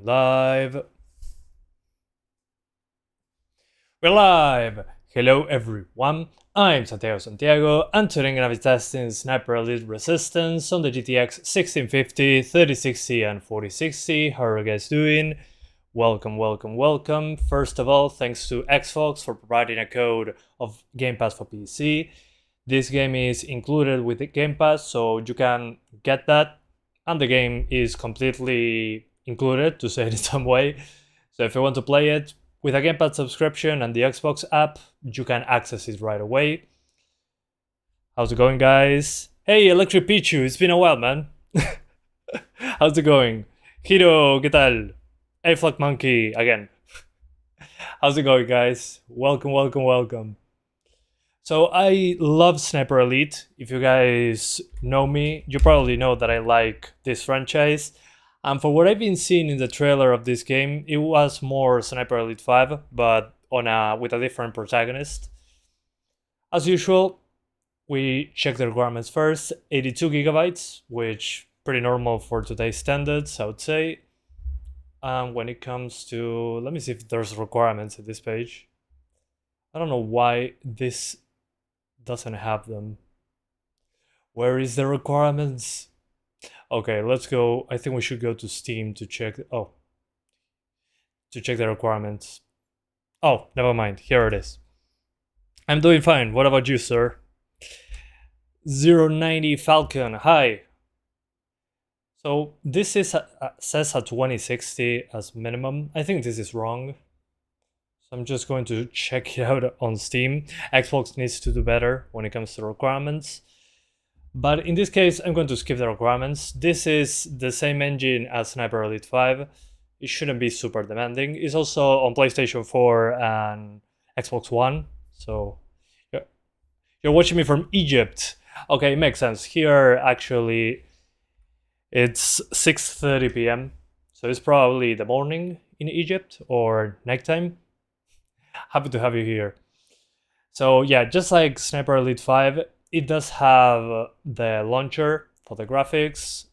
live. We're live! Hello everyone, I'm Santiago, and today I'm gonna be testing Sniper Elite Resistance on the GTX 1650, 3060 and 4060. How are you guys doing? Welcome. First of all, thanks to Xbox for providing a code of Gamepass for PC. This game is included with the Gamepass, so you can get that, and the game is completely included, to say it in some way. So if you want to play it with a Gamepad subscription and the Xbox app, you can access it right away. How's it going, guys? Hey, Electric Pichu, it's been a while, man. How's it going? Hiro, ¿qué tal? Hey, Flock Monkey, again. How's it going, guys? Welcome. So I love Sniper Elite. If you guys know me, you probably know that I like this franchise. And for what I've been seeing in the trailer of this game, it was more Sniper Elite 5, but with a different protagonist. As usual, we check the requirements first. 82 gigabytes, which pretty normal for today's standards, I would say. When it comes to, let me see if there's requirements at this page. I don't know why this doesn't have them. Where is the requirements? Okay, let's go. I think we should go to Steam to check. To check the requirements. Oh, never mind. Here it is. I'm doing fine. What about you, sir? 090 Falcon. Hi. So this is says a 2060 as minimum. I think this is wrong. So I'm just going to check it out on Steam. Xbox needs to do better when it comes to requirements. But in this case, I'm going to skip the requirements. This is the same engine as Sniper Elite 5. It shouldn't be super demanding. It's also on PlayStation 4 and Xbox One. So you're watching me from Egypt. Okay, it makes sense. Here, actually, it's 6:30 p.m. So it's probably the morning in Egypt or nighttime. Happy to have you here. So yeah, just like Sniper Elite 5, it does have the launcher for the graphics.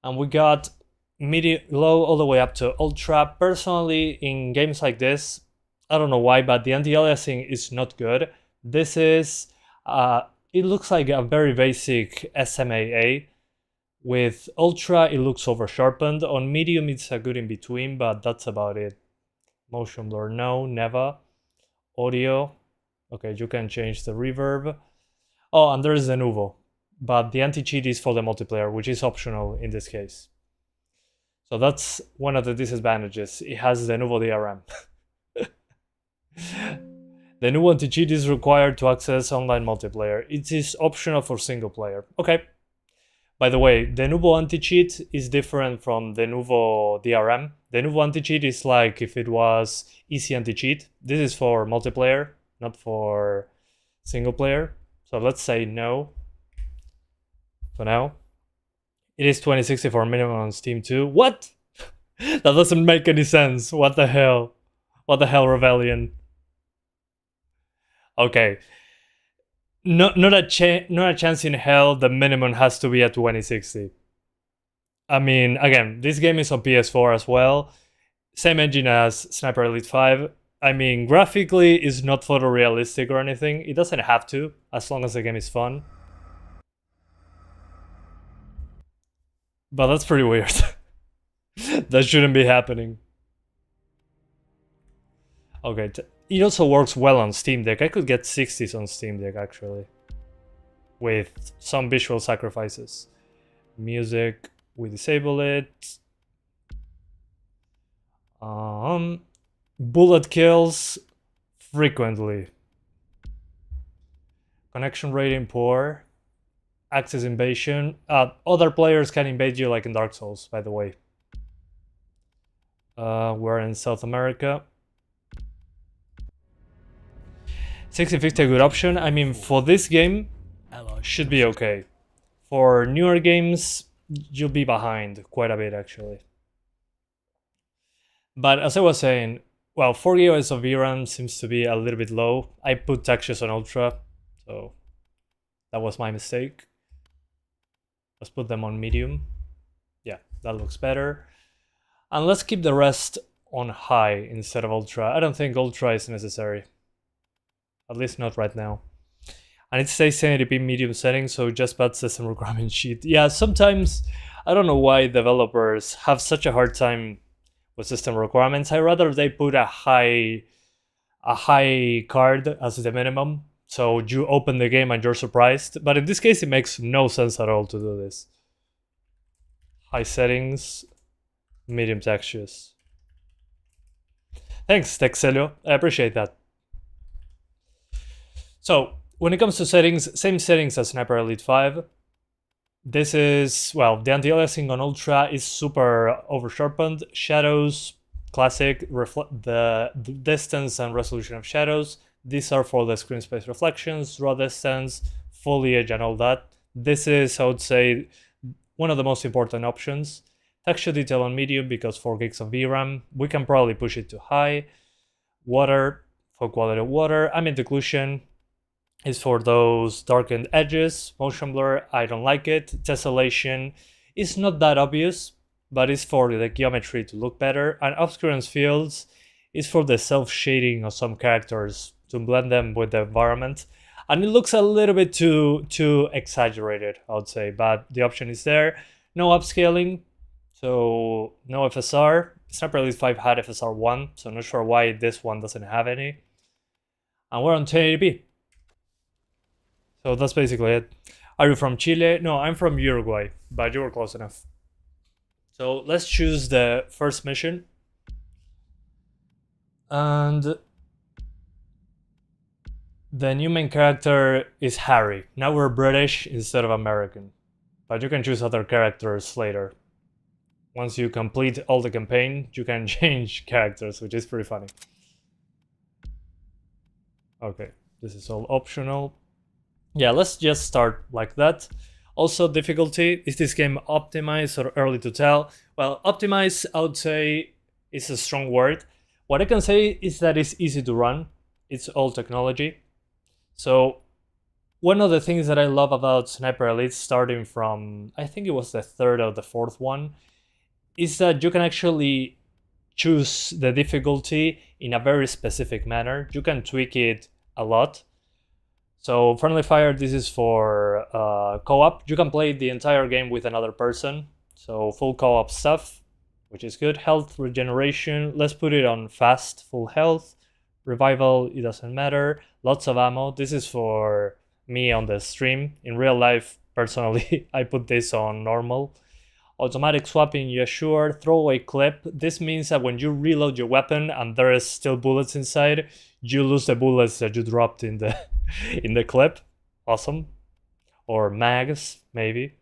And we got medium, low, all the way up to ultra. Personally, in games like this, I don't know why, but the anti-aliasing is not good. This is, it looks like a very basic SMAA. With ultra, it looks over-sharpened. On medium, it's a good in-between, but that's about it. Motion blur, no, never. Audio, okay, you can change the reverb. Oh, and there's the Nuvo, but the anti-cheat is for the multiplayer, which is optional in this case. So that's one of the disadvantages. It has the Nuvo DRM. The Nuvo anti-cheat is required to access online multiplayer. It is optional for single player. Okay. By the way, the Nuvo anti-cheat is different from the Nuvo DRM. The Nuvo anti-cheat is like if it was easy anti-cheat. This is for multiplayer, not for single player. So let's say no for now. It is 2060 for minimum on Steam too. What? That doesn't make any sense. What the hell? What the hell, Rebellion? Okay. Not a chance in hell the minimum has to be at 2060. I mean, again, this game is on PS4 as well. Same engine as Sniper Elite 5. I mean, graphically, it's not photorealistic or anything. It doesn't have to, as long as the game is fun. But that's pretty weird. That shouldn't be happening. Okay, it also works well on Steam Deck. I could get 60s on Steam Deck, actually. With some visual sacrifices. Music, we disable it. Bullet kills frequently. Connection rating poor. Access invasion. Other players can invade you like in Dark Souls, by the way. We're in South America. 6050 a good option. I mean, for this game, should be okay. For newer games, you'll be behind quite a bit, actually. But as I was saying, well, 4 GB of VRAM seems to be a little bit low. I put textures on Ultra, so that was my mistake. Let's put them on medium. Yeah, that looks better. And let's keep the rest on high instead of ultra. I don't think ultra is necessary. At least not right now. And it says 1080p medium settings, so just bad system requirement sheet. Yeah, sometimes I don't know why developers have such a hard time with system requirements. I rather they put a high card as the minimum, so you open the game and you're surprised. But in this case, it makes no sense at all to do this. High settings, medium textures. Thanks, Texelio. I appreciate that. So, when it comes to settings, same settings as Sniper Elite 5. This is, well, the anti-aliasing on Ultra is super over-sharpened. Shadows, classic, the distance and resolution of shadows. These are for the screen space reflections, draw distance, foliage, and all that. This is, I would say, one of the most important options. Texture detail on medium because 4 gigs of VRAM. We can probably push it to high. Water, for quality of water. Ambient occlusion is for those darkened edges. Motion blur, I don't like it. Tessellation is not that obvious, but it's for the geometry to look better. And obscurance fields is for the self-shading of some characters to blend them with the environment. And it looks a little bit too exaggerated, I would say, but the option is there. No upscaling, so no FSR. Sniper Elite 5 had FSR 1, so not sure why this one doesn't have any. And we're on 1080p. So that's basically it. Are you from Chile? No, I'm from Uruguay, but you were close enough. So let's choose the first mission. And the new main character is Harry. Now we're British instead of American. But you can choose other characters later. Once you complete all the campaign, you can change characters, which is pretty funny. Okay, this is all optional. Yeah, let's just start like that. Also, difficulty. Is this game optimized or early to tell? Well, optimized, I would say, is a strong word. What I can say is that it's easy to run. It's all technology. So, one of the things that I love about Sniper Elite, starting from, I think it was the third or the fourth one, is that you can actually choose the difficulty in a very specific manner. You can tweak it a lot. So friendly fire, this is for co-op. You can play the entire game with another person. So full co-op stuff, which is good. Health regeneration, let's put it on fast, full health. Revival, it doesn't matter. Lots of ammo, this is for me on the stream. In real life, personally, I put this on normal. Automatic swapping, yeah sure. Throwaway clip, this means that when you reload your weapon and there is still bullets inside, you lose the bullets that you dropped in the in the clip. Awesome. Or mags, maybe.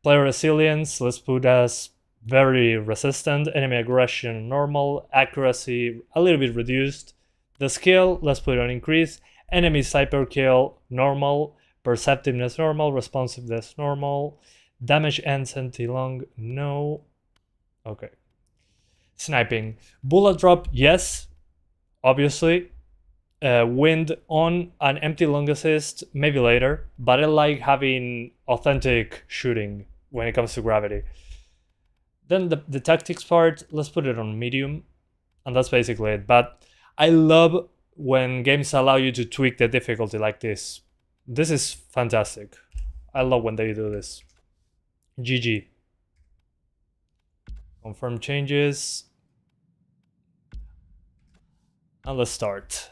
Player resilience, let's put as very resistant. Enemy aggression, normal. Accuracy, a little bit reduced. The skill, let's put on increase. Enemy sniper kill, normal. Perceptiveness, normal. Responsiveness, normal. Damage ends anti-long, no. Okay. Sniping. Bullet drop, yes. Obviously. Wind on an empty long assist, maybe later, but I like having authentic shooting when it comes to gravity. Then the tactics part, let's put it on medium, and that's basically it. But I love when games allow you to tweak the difficulty like this. This is fantastic. I love when they do this. GG. Confirm changes. And let's start.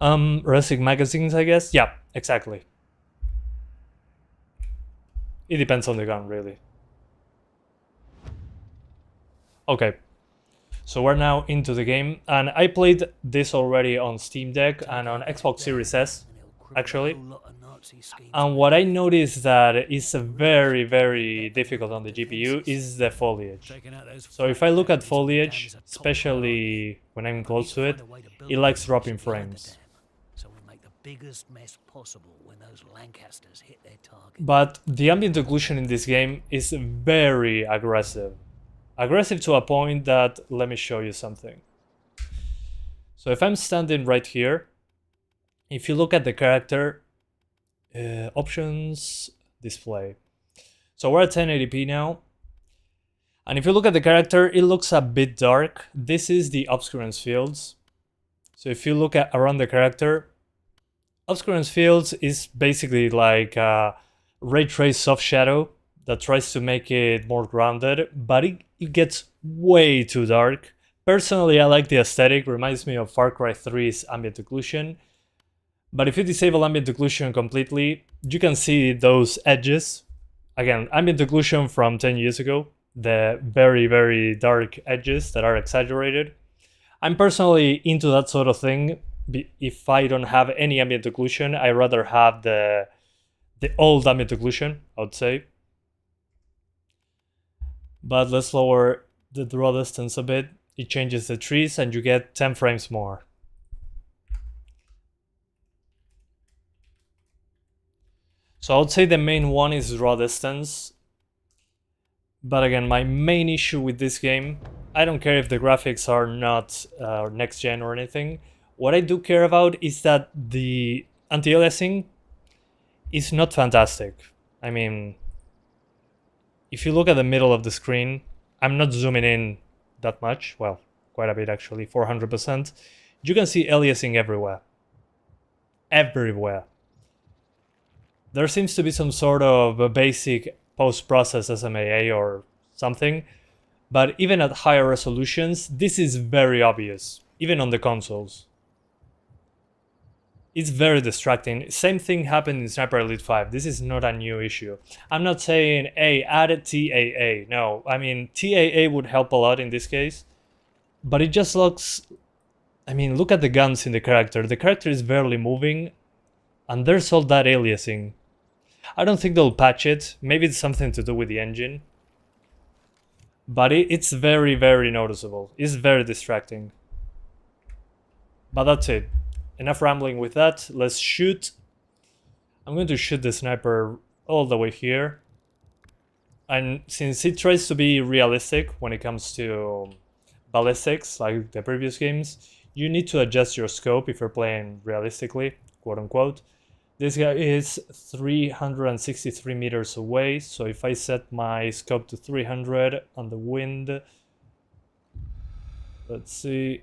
Realistic magazines, I guess? Yeah, exactly. It depends on the gun, really. Okay, so we're now into the game, and I played this already on Steam Deck and on Xbox Series S, actually. And what I noticed that is very, very difficult on the GPU is the foliage. So if I look at foliage, especially when I'm close to it, it likes dropping frames. Biggest mess possible when those Lancasters hit their target. But the ambient occlusion in this game is very aggressive. Aggressive to a point that, let me show you something. So if I'm standing right here, if you look at the character, options, display. So we're at 1080p now. And if you look at the character, it looks a bit dark. This is the obscurance fields. So if you look at around the character, obscurance fields is basically like a ray trace soft shadow that tries to make it more grounded, but it gets way too dark. Personally, I like the aesthetic, reminds me of Far Cry 3's ambient occlusion. But if you disable ambient occlusion completely, you can see those edges. Again, ambient occlusion from 10 years ago, the very, very dark edges that are exaggerated. I'm personally into that sort of thing. If I don't have any ambient occlusion, I rather have the old ambient occlusion, I would say. But let's lower the draw distance a bit. It changes the trees and you get 10 frames more. So I would say the main one is draw distance. But again, my main issue with this game, I don't care if the graphics are not next gen or anything. What I do care about is that the anti-aliasing is not fantastic. I mean, if you look at the middle of the screen, I'm not zooming in that much. Well, quite a bit actually, 400%. You can see aliasing everywhere. Everywhere. There seems to be some sort of a basic post-process SMAA or something, but even at higher resolutions, this is very obvious, even on the consoles. It's very distracting. Same thing happened in Sniper Elite 5. This is not a new issue. I'm not saying, hey, add a TAA. No, I mean, TAA would help a lot in this case, but it just looks... I mean, look at the guns in the character. The character is barely moving, and there's all that aliasing. I don't think they'll patch it. Maybe it's something to do with the engine. But it's very, very noticeable. It's very distracting. But that's it. Enough rambling with that. Let's shoot. I'm going to shoot the sniper all the way here. And since it tries to be realistic when it comes to ballistics, like the previous games, you need to adjust your scope if you're playing realistically, quote unquote. This guy is 363 meters away, so if I set my scope to 300 on the wind, let's see.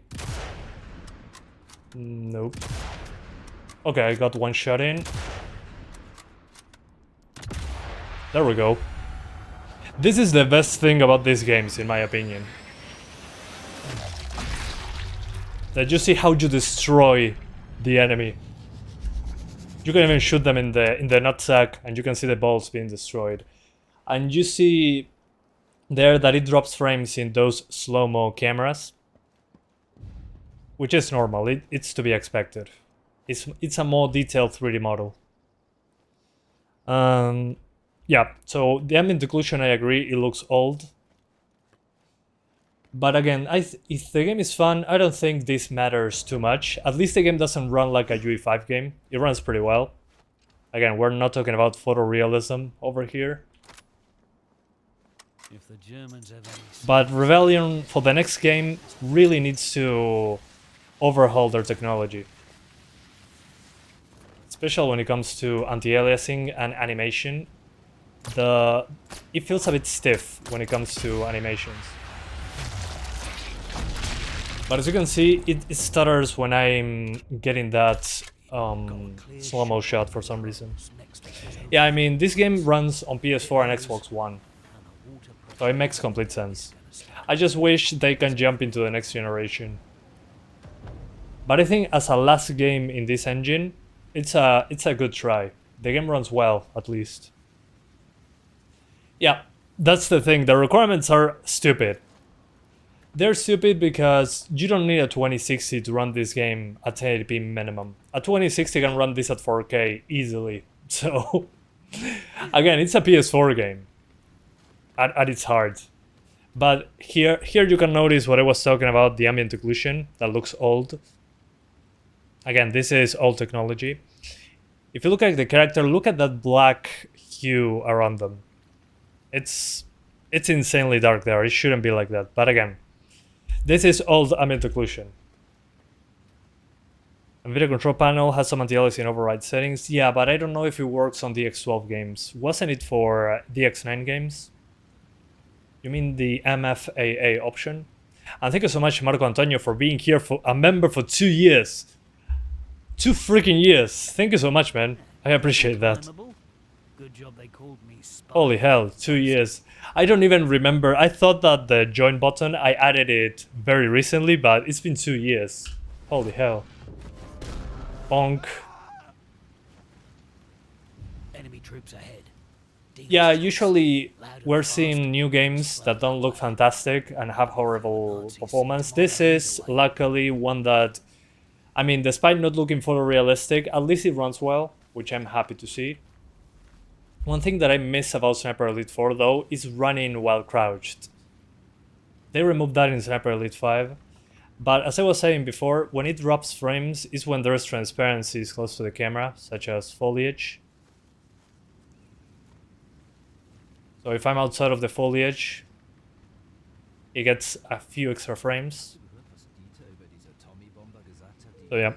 Nope. Okay, I got one shot in. There we go. This is the best thing about these games, in my opinion. That you see how you destroy the enemy. You can even shoot them in the nutsack and you can see the balls being destroyed. And you see there that it drops frames in those slow-mo cameras, which is normal. It's to be expected. It's a more detailed 3D model. Yeah, so the ambient occlusion, I agree, it looks old. But again, if the game is fun, I don't think this matters too much. At least the game doesn't run like a UE5 game. It runs pretty well. Again, we're not talking about photorealism over here. If the Germans have any... But Rebellion, for the next game, really needs to overhaul their technology. Especially when it comes to anti-aliasing and animation. It feels a bit stiff when it comes to animations. But as you can see, it stutters when I'm getting that slow-mo shot for some reason. Yeah, I mean, this game runs on PS4 and Xbox One, so it makes complete sense. I just wish they can jump into the next generation. But I think as a last game in this engine, it's a good try. The game runs well, at least. Yeah, that's the thing. The requirements are stupid. They're stupid because you don't need a 2060 to run this game at 1080p minimum. A 2060 can run this at 4K easily. So, again, it's a PS4 game at its heart. But here you can notice what I was talking about, the ambient occlusion that looks old. Again, this is old technology. If you look at the character, look at that black hue around them. It's insanely dark there. It shouldn't be like that. But again, this is old ambient occlusion. NVIDIA control panel has some anti-aliasing override settings. Yeah, but I don't know if it works on the X12 games. Wasn't it for the X9 games? You mean the MFAA option? And thank you so much, Marco Antonio, for being here for a member for 2 years. 2 freaking years. Thank you so much, man. I appreciate that. Climbable? Good job they called me Spy. Holy hell, 2 years. I don't even remember. I thought that the join button, I added it very recently, but it's been 2 years. Holy hell. Bonk. Enemy troops ahead. Yeah, usually we're seeing new games that don't look fantastic and have horrible performance. This is luckily one that, I mean, despite not looking photorealistic, at least it runs well, which I'm happy to see. One thing that I miss about Sniper Elite 4 though is running while crouched. They removed that in Sniper Elite 5, but as I was saying before, when it drops frames is when there's transparencies close to the camera, such as foliage. So if I'm outside of the foliage, it gets a few extra frames. So yeah.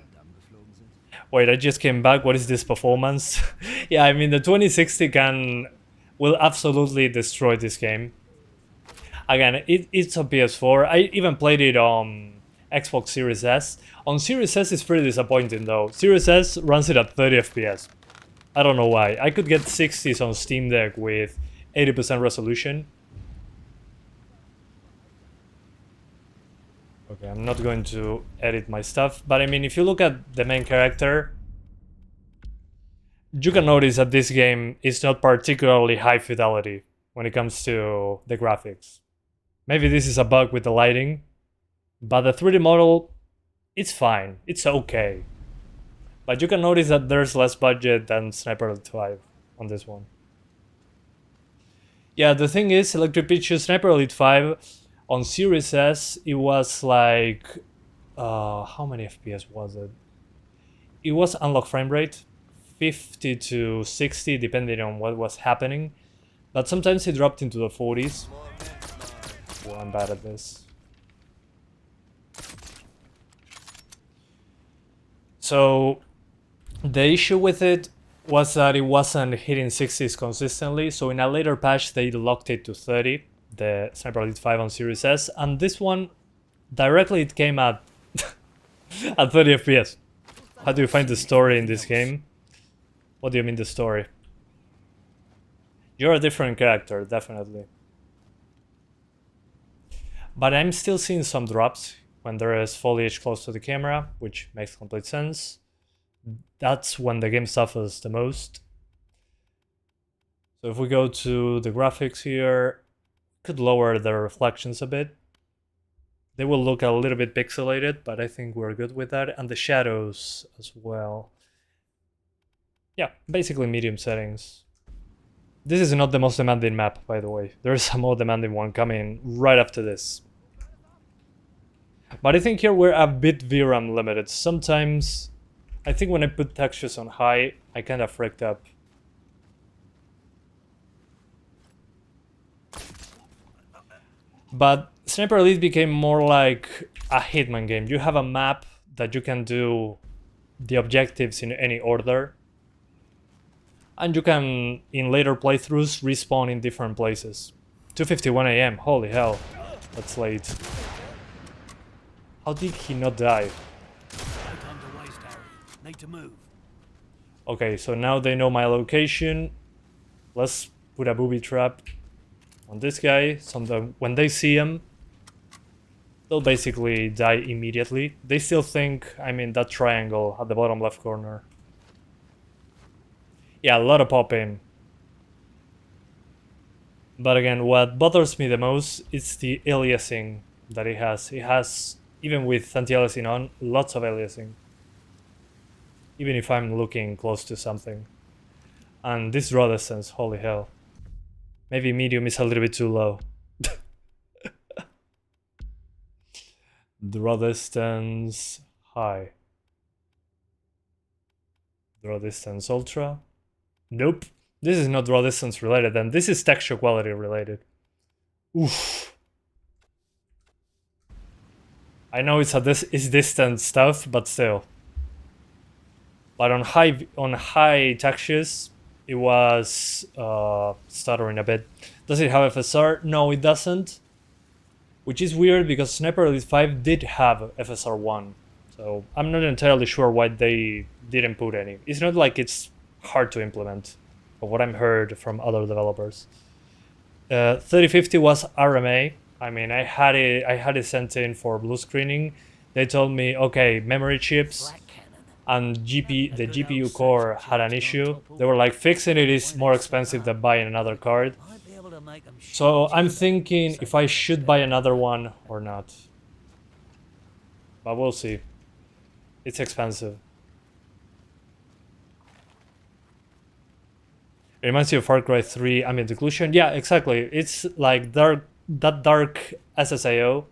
Wait, I just came back. What is this performance? Yeah, I mean the 2060 will absolutely destroy this game. Again, it's on PS4. I even played it on Xbox Series S. On Series S it's pretty disappointing though. Series S runs it at 30 FPS. I don't know why. I could get 60s on Steam Deck with 80% resolution. Okay, I'm not going to edit my stuff, but I mean, if you look at the main character, you can notice that this game is not particularly high fidelity when it comes to the graphics. Maybe this is a bug with the lighting, but the 3D model, it's fine, it's okay. But you can notice that there's less budget than Sniper Elite 5 on this one. Yeah, the thing is, Electric Pictures Sniper Elite 5 on Series S, it was like, how many FPS was it? It was unlock frame rate, 50 to 60 depending on what was happening, but sometimes it dropped into the 40s. Oh, I'm bad at this. So the issue with it was that it wasn't hitting 60s consistently, so in a later patch they locked it to 30, the Sniper Elite 5 on Series S, and this one directly it came at at 30 FPS. How do you find the story in this game? What do you mean the story? You're a different character, definitely. But I'm still seeing some drops when there is foliage close to the camera, which makes complete sense. That's when the game suffers the most. So if we go to the graphics here, could lower the reflections a bit. They will look a little bit pixelated, but I think we're good with that. And the shadows as well. Yeah, basically medium settings. This is not the most demanding map, by the way. There's a more demanding one coming right after this. But I think here we're a bit VRAM limited. Sometimes, I think when I put textures on high, I kind of freaked up. But Sniper Elite became more like a Hitman game. You have a map that you can do the objectives in any order. And you can, in later playthroughs, respawn in different places. 2:51 AM, holy hell. That's late. How did he not die? No time to waste, Harry. Need to move. Okay, so now they know my location. Let's put a booby trap on this guy. So when they see him, they'll basically die immediately. They still think I'm in that triangle at the bottom left corner. Yeah, a lot of popping. But again, what bothers me the most is the aliasing that it has. It has, even with anti-aliasing on, lots of aliasing. Even if I'm looking close to something. And this draw distance, holy hell. Maybe medium is a little bit too low. Draw distance high. Draw distance ultra. Nope. This is not draw distance related, and this is texture quality related. Oof. I know it's distant stuff, but still. But on high textures, it was stuttering a bit. Does it have FSR? No, it doesn't. Which is weird because Sniper Elite 5 did have FSR 1. So I'm not entirely sure why they didn't put any. It's not like it's hard to implement, from what I've heard from other developers. 3050 was RMA. I mean, I had it sent in for blue screening. They told me, okay, memory chips and the GPU core had an issue. They were like, fixing it is more expensive than buying another card. So I'm thinking if I should buy another one or not. But we'll see. It's expensive. It reminds you of Far Cry 3 ambient occlusion. Yeah, exactly. It's like that dark SSAO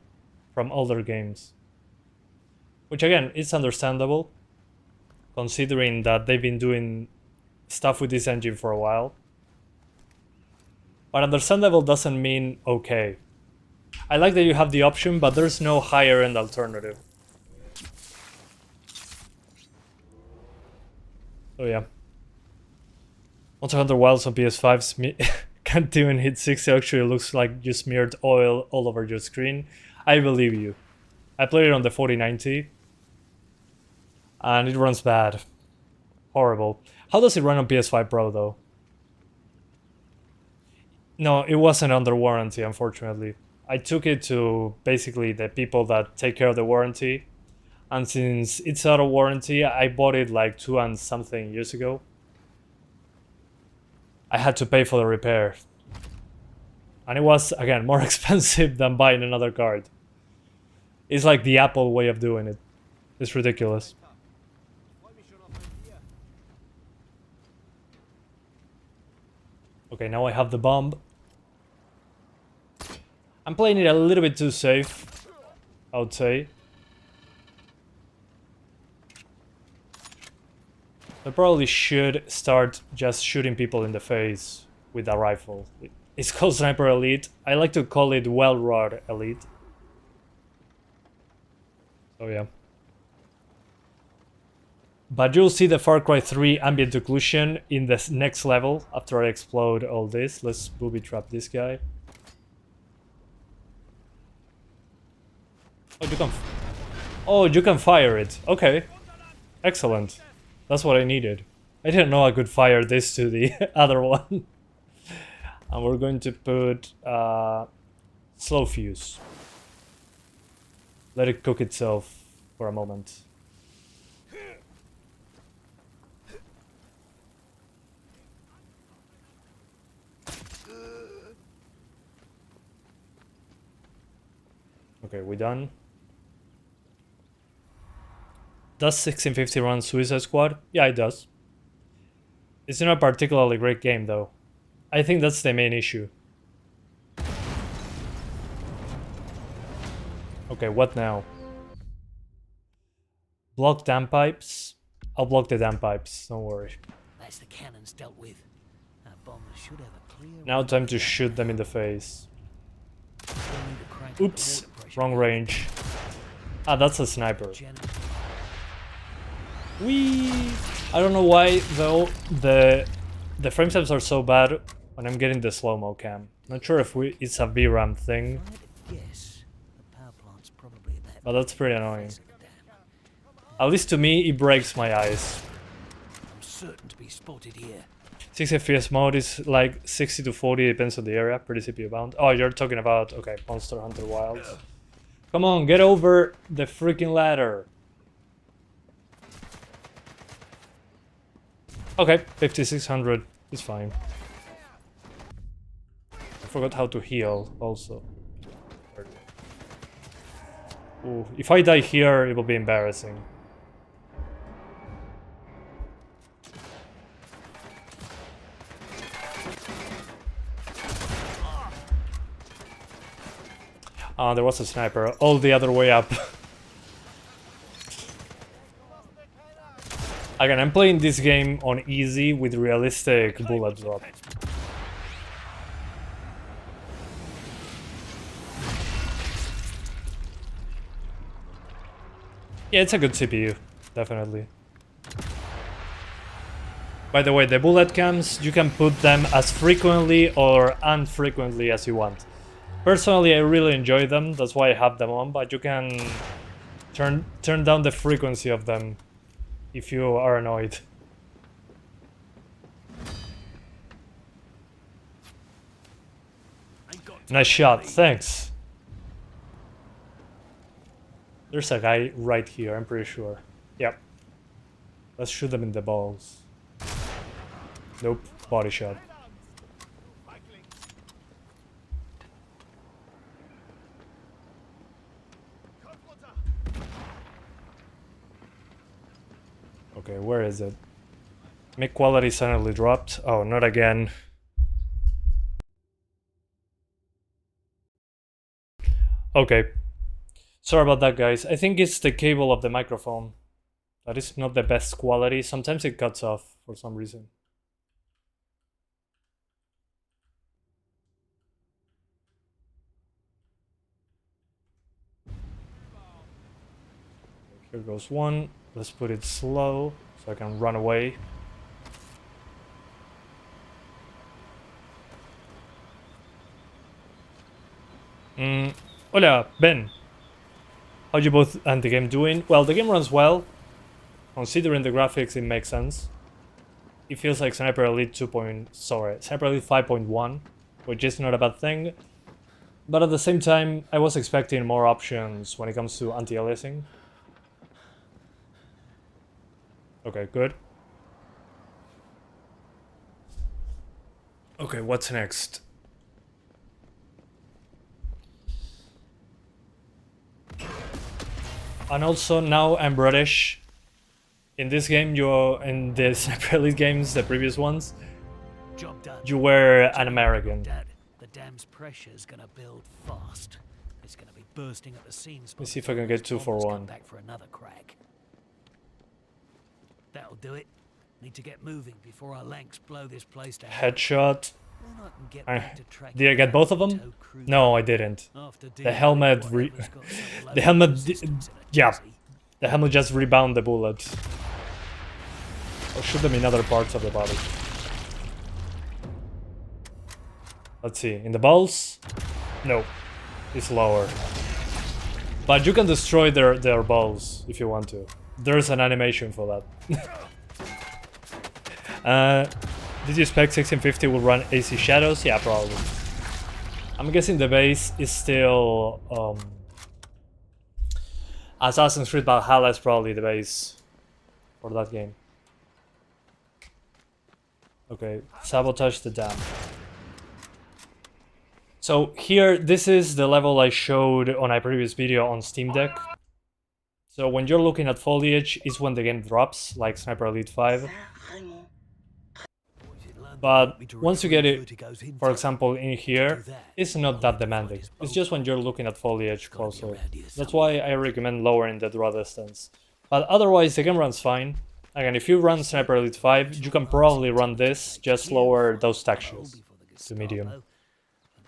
from older games. Which again, it's understandable, considering that they've been doing stuff with this engine for a while. But understandable doesn't mean okay. I like that you have the option, but there's no higher end alternative. Oh yeah. Monster Hunter Wilds on PS5 can't even hit 60, actually looks like you smeared oil all over your screen. I believe you. I played it on the 4090 and it runs bad. Horrible. How does it run on PS5 Pro though? No, it wasn't under warranty, unfortunately. I took it to basically the people that take care of the warranty. And since it's out of warranty, I bought it like 2 and something years ago. I had to pay for the repair. And it was, again, more expensive than buying another card. It's like the Apple way of doing it. It's ridiculous. Okay, now I have the bomb. I'm playing it a little bit too safe, I would say. I probably should start just shooting people in the face with a rifle. It's called Sniper Elite. I like to call it Well-Rod Elite. So yeah. But you'll see the Far Cry 3 ambient occlusion in the next level after I explode all this. Let's booby trap this guy. Oh, you can fire it. Okay. Excellent. That's what I needed. I didn't know I could fire this to the other one. And we're going to put slow fuse. Let it cook itself for a moment. Okay, we done. Does 1650 run Suicide Squad? Yeah, it does. It's not a particularly great game, though. I think that's the main issue. Okay, what now? Block dam pipes? I'll block the dam pipes, don't worry. That's the cannons dealt with. Our bombers should have a clear. Now time to shoot them in the face. Oops, wrong range. Ah, that's a sniper. Whee! I don't know why though the framesteps are so bad when I'm getting the slow-mo cam. Not sure if it's a VRAM thing. But that's pretty annoying. At least to me it breaks my eyes. I'm certain to be spotted here. 6 FPS mode is like 60 to 40, depends on the area, pretty CPU bound. Oh, you're talking about, okay, Monster Hunter Wilds. Come on, get over the freaking ladder. Okay, 5600 is fine. I forgot how to heal also. Ooh, if I die here, it will be embarrassing. There was a sniper all the other way up. Again, I'm playing this game on easy with realistic bullet drop. Yeah, it's a good CPU, definitely. By the way, the bullet cams, you can put them as frequently or infrequently as you want. Personally, I really enjoy them, that's why I have them on, but you can turn down the frequency of them if you are annoyed. Nice shot, thanks. There's a guy right here, I'm pretty sure. Yep. Let's shoot them in the balls. Nope, body shot. Okay, where is it? Mic quality suddenly dropped. Oh, not again. Okay. Sorry about that, guys. I think it's the cable of the microphone. That is not the best quality. Sometimes it cuts off for some reason. Here goes one. Let's put it slow so I can run away. Hola, Ben. How you both and the game doing? Well, the game runs well. Considering the graphics, it makes sense. It feels like Sniper Elite Sniper Elite 5.1, which is not a bad thing. But at the same time, I was expecting more options when it comes to anti-aliasing. Okay, good. Okay, what's next? And also, now I'm British. In this game, in the Sniper Elite games, the previous ones, Job done. you were an American. Dad, the dam's pressure's gonna build fast. It's gonna be bursting at the seams. Let me see if I can get 2 for 1. Back for another crack. That'll do it. Need to get moving before our lanks blow this place to hell. Headshot. Then I can get back to tracking Did I get both of them? tow crew. No, I didn't. After The dealing helmet, with whatever's got some the helmet, local systems in a yeah, chassis. the helmet just rebound the bullet. I'll shoot them in other parts of the body. Let's see, in the balls? No, it's lower. But you can destroy their balls if you want to. There's an animation for that. Did you expect 1650 will run AC Shadows? Yeah, probably. I'm guessing the base is still Assassin's Creed Valhalla is probably the base for that game. Okay, sabotage the dam. So here, this is the level I showed on a previous video on Steam Deck. So when you're looking at foliage is when the game drops, like Sniper Elite 5. But once you get it, for example, in here, it's not that demanding. It's just when you're looking at foliage closely. That's why I recommend lowering the draw distance. But otherwise, the game runs fine. Again, if you run Sniper Elite 5, you can probably run this, just lower those textures to medium.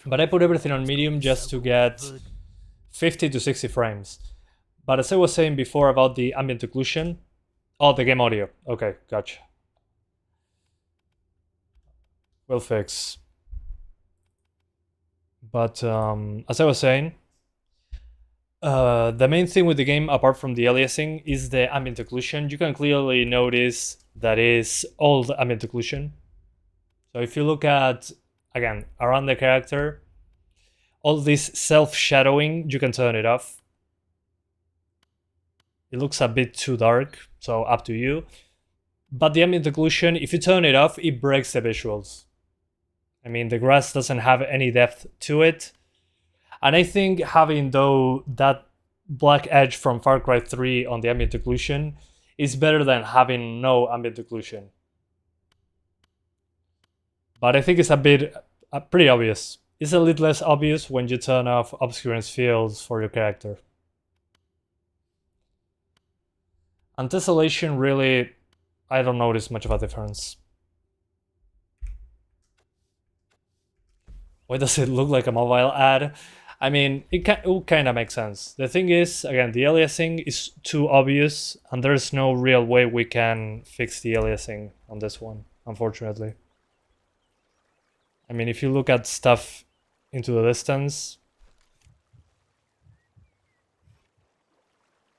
But I put everything on medium just to get 50 to 60 frames. But as I was saying before about the ambient occlusion... Oh, the game audio. Okay, gotcha. Will fix. But as I was saying, the main thing with the game, apart from the aliasing, is the ambient occlusion. You can clearly notice that is old ambient occlusion. So if you look at, again, around the character, all this self-shadowing, you can turn it off. It looks a bit too dark, so up to you. But the ambient occlusion, if you turn it off, it breaks the visuals. I mean, the grass doesn't have any depth to it. And I think having, though, that black edge from Far Cry 3 on the ambient occlusion is better than having no ambient occlusion. But I think it's pretty obvious. It's a little less obvious when you turn off obscurance fields for your character. And tessellation, really, I don't notice much of a difference. Why does it look like a mobile ad? I mean, it kind of makes sense. The thing is, again, the aliasing is too obvious, and there's no real way we can fix the aliasing on this one. unfortunately. I mean, if you look at stuff into the distance,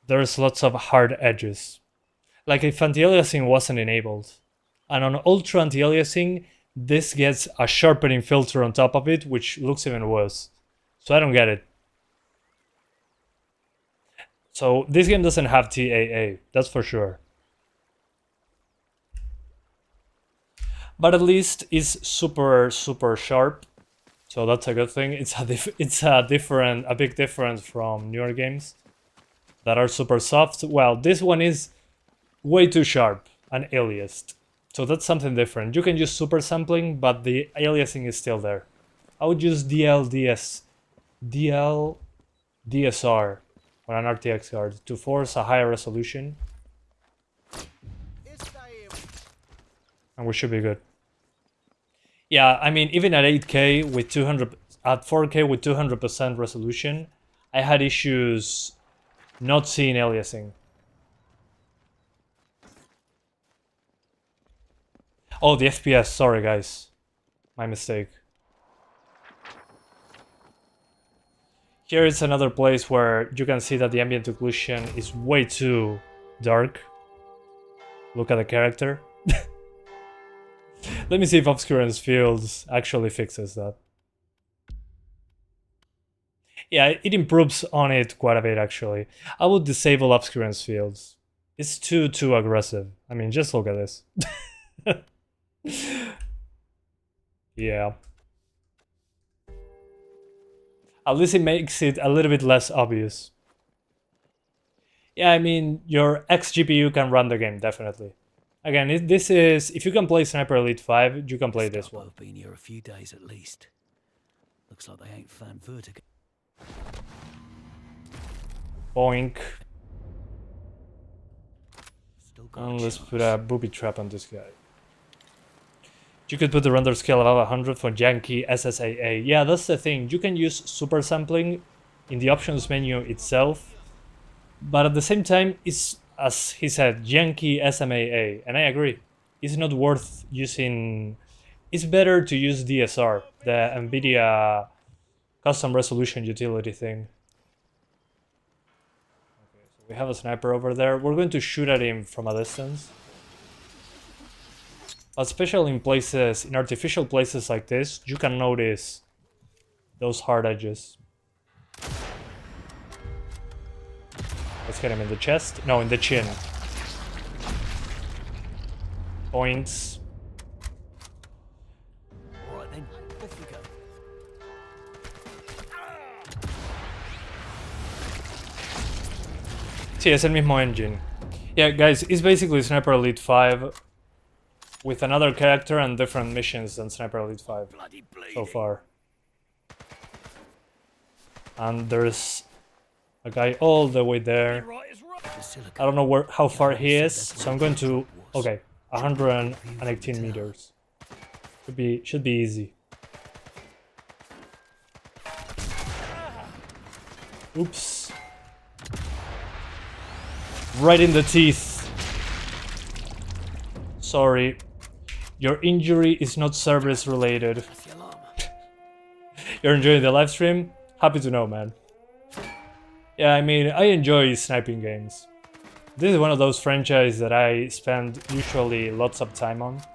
there's lots of hard edges. Like if anti-aliasing wasn't enabled. And on ultra anti-aliasing, this gets a sharpening filter on top of it, which looks even worse. So I don't get it. So this game doesn't have TAA, that's for sure. But at least it's super sharp, so that's a good thing. It's a big difference from newer games that are super soft. Well, this one is way too sharp and aliased, so that's something different. You can use super sampling, but the aliasing is still there. I would use DLDSR on an RTX card to force a higher resolution, and we should be good. Yeah, I mean, even at 8K with 4K with 200% resolution, I had issues not seeing aliasing. Oh, the FPS, sorry guys. My mistake. Here is another place where you can see that the ambient occlusion is way too dark. Look at the character. Let me see if obscurance fields actually fixes that. Yeah, it improves on it quite a bit actually. I would disable obscurance fields. It's too aggressive. I mean, just look at this. Yeah. At least it makes it a little bit less obvious. Yeah, I mean, your X GPU can run the game, definitely. Again, this is, if you can play Sniper Elite 5, you can play this one. I've been here a few days at least. Looks like they ain't found vertigo. Boink. And let's put a booby trap on this guy. You could put the render scale above 100 for janky SSAA. Yeah, that's the thing. You can use super sampling in the options menu itself, but at the same time, it's, as he said, janky SMAA, and I agree. It's not worth using. It's better to use DSR, the Nvidia custom resolution utility thing. Okay, so we have a sniper over there. We're going to shoot at him from a distance. Especially in places, in artificial places like this, you can notice those hard edges. Let's get him in the chest. No, in the chin. Points. Alright then, off we go. Sí, es el mismo engine. Yeah, guys, it's basically Sniper Elite 5 with another character and different missions than Sniper Elite 5 so far. And there's a guy all the way there. I don't know how far he is, so I'm going to... Okay, 118 meters. Should be easy. Oops. Right in the teeth. Sorry. Your injury is not service related. You're enjoying the live stream? Happy to know, man. Yeah, I mean, I enjoy sniping games. This is one of those franchises that I spend usually lots of time on. So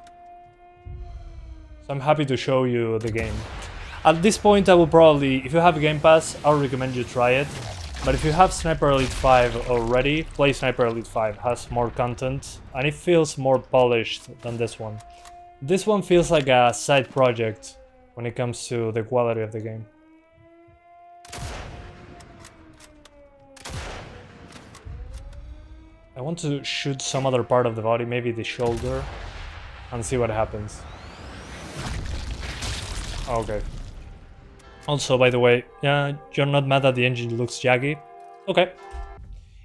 I'm happy to show you the game. At this point, I will probably, if you have Game Pass, I'll recommend you try it. But if you have Sniper Elite 5 already, play Sniper Elite 5. It has more content and it feels more polished than this one. This one feels like a side project when it comes to the quality of the game. I want to shoot some other part of the body, maybe the shoulder, and see what happens. Okay. Also, by the way, yeah, you're not mad that the engine looks jaggy? Okay.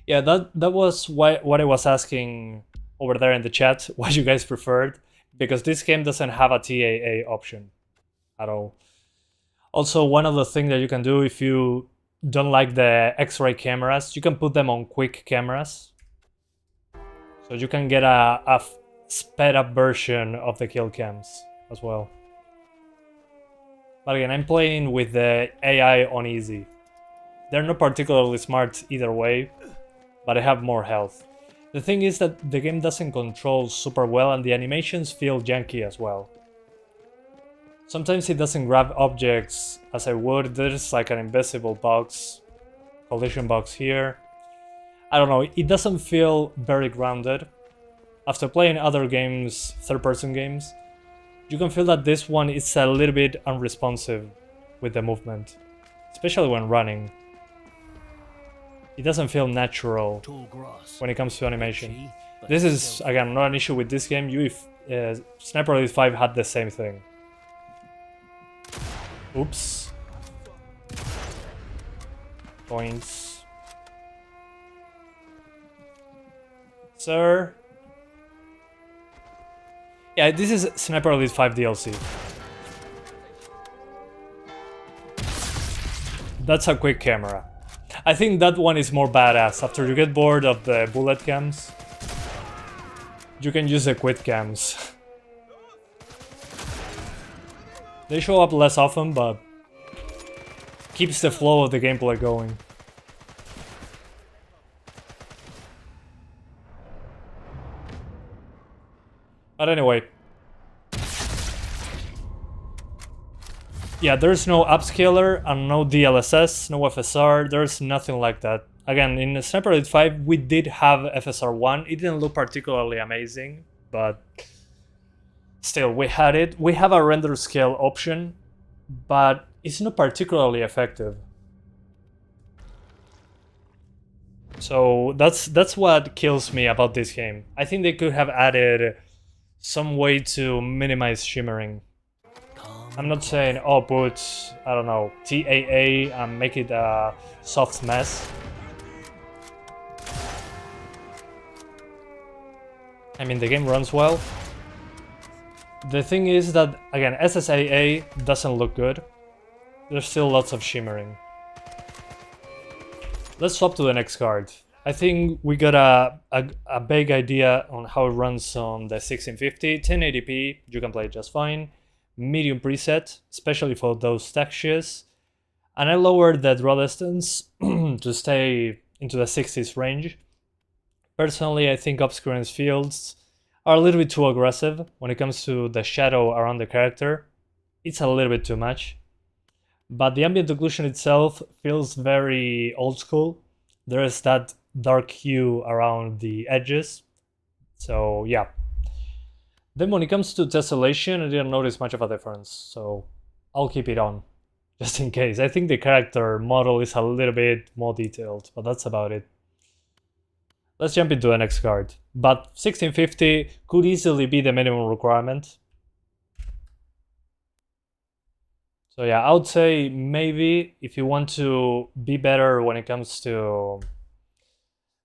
Yeah, that was what I was asking over there in the chat, what you guys preferred, because this game doesn't have a TAA option at all. Also, one of the things that you can do if you don't like the X-ray cameras, you can put them on quick cameras. So you can get a sped up version of the kill cams as well. But again, I'm playing with the AI on easy. They're not particularly smart either way, but I have more health. The thing is that the game doesn't control super well and the animations feel janky as well. Sometimes it doesn't grab objects as I would. There's like an invisible box, collision box here. I don't know, it doesn't feel very grounded. After playing other games, third-person games, you can feel that this one is a little bit unresponsive with the movement, especially when running. It doesn't feel natural when it comes to animation. This is, again, not an issue with this game. Sniper Elite 5 had the same thing. Oops. Points. Sir. Yeah, this is Sniper Elite 5 DLC. That's a quick camera. I think that one is more badass. After you get bored of the bullet cams, you can use the quick cams. They show up less often, but keeps the flow of the gameplay going. But anyway. Yeah, there's no upscaler and no DLSS, no FSR, there's nothing like that. Again, in Sniper Elite 5 we did have FSR 1, it didn't look particularly amazing, but still, we had it. We have a render scale option, but it's not particularly effective. So that's what kills me about this game. I think they could have added some way to minimize shimmering. I'm not saying, oh, put, I don't know, TAA and make it a soft mess. I mean, the game runs well. The thing is that, again, SSAA doesn't look good. There's still lots of shimmering. Let's swap to the next card. I think we got a big idea on how it runs on the 1650. 1080p, you can play it just fine. Medium preset, especially for those textures. And I lowered the draw distance to stay into the 60s range. Personally, I think obscurance fields are a little bit too aggressive when it comes to the shadow around the character. It's a little bit too much. But the ambient occlusion itself feels very old school. There is that dark hue around the edges. So yeah. Then when it comes to tessellation, I didn't notice much of a difference. So I'll keep it on, just in case. I think the character model is a little bit more detailed, but that's about it. Let's jump into the next card. But 1650 could easily be the minimum requirement. So yeah, I would say maybe if you want to be better when it comes to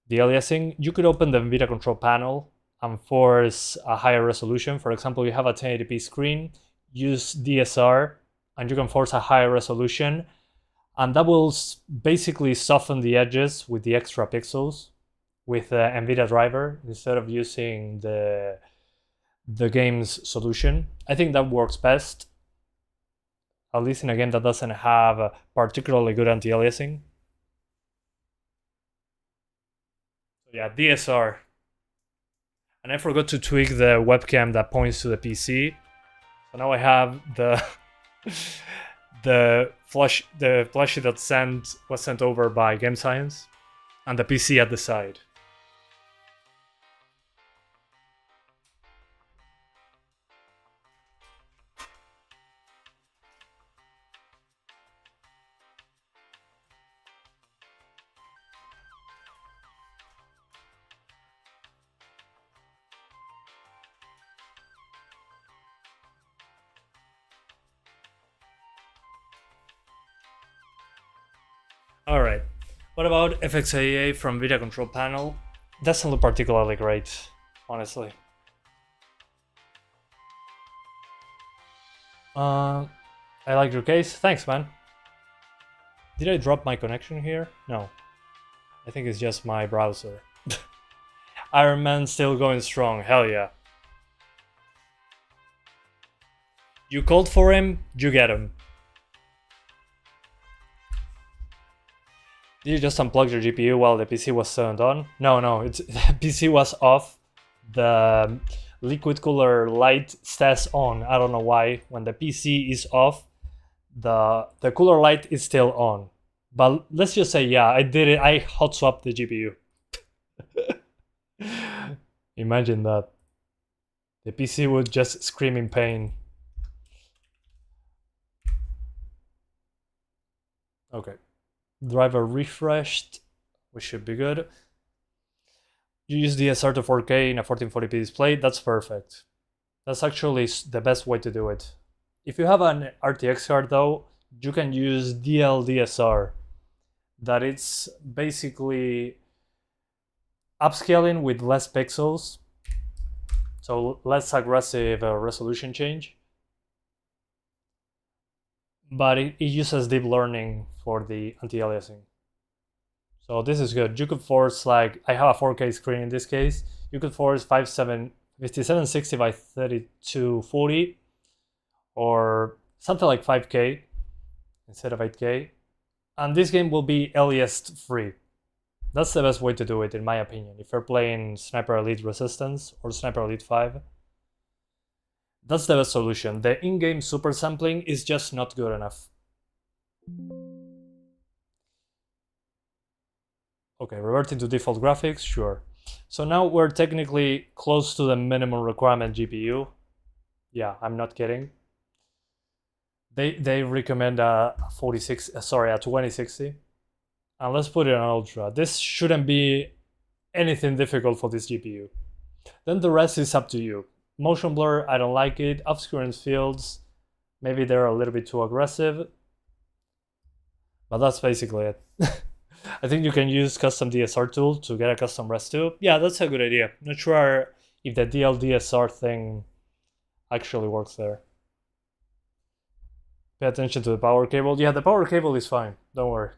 the aliasing, you could open the NVIDIA control panel and force a higher resolution. For example, you have a 1080p screen, use DSR, and you can force a higher resolution. And that will basically soften the edges with the extra pixels with the NVIDIA driver instead of using the game's solution. I think that works best, at least in a game that doesn't have particularly good anti-aliasing. So yeah, DSR. And I forgot to tweak the webcam that points to the PC. So now I have the flash that was sent over by Game Science and the PC at the side. Alright, what about FXAA from NVIDIA control panel? Doesn't look particularly great, honestly. I like your case, thanks man. Did I drop my connection here? No, I think it's just my browser. Iron Man still going strong, hell yeah. You called for him, you get him. Did you just unplug your GPU while the PC was turned on? No, the PC was off. The liquid cooler light stays on. I don't know why. When the PC is off, the cooler light is still on. But let's just say, yeah, I did it. I hot swapped the GPU. Imagine that. The PC would just scream in pain. Okay. Driver refreshed. We should be good. You use DSR to 4K in a 1440p display. That's perfect. That's actually the best way to do it. If you have an RTX card though, you can use DLDSR. That it's basically upscaling with less pixels. So less aggressive resolution change. But it uses deep learning for the anti-aliasing. So this is good. You could force, like, I have a 4K screen in this case. You could force 5760 by 3240 or something like 5K instead of 8K. And this game will be aliased free. That's the best way to do it, in my opinion. If you're playing Sniper Elite Resistance or Sniper Elite 5, that's the best solution. The in-game super sampling is just not good enough. Okay, reverting to default graphics, sure. So now we're technically close to the minimum requirement GPU. Yeah, I'm not kidding. They recommend a 2060. And let's put it on ultra. This shouldn't be anything difficult for this GPU. Then the rest is up to you. Motion blur, I don't like it. Obscurance fields, maybe they're a little bit too aggressive. But that's basically it. I think you can use custom DSR tool to get a custom rest too. Yeah, that's a good idea. Not sure if the DLDSR thing actually works there. Pay attention to the power cable. Yeah, the power cable is fine. Don't worry.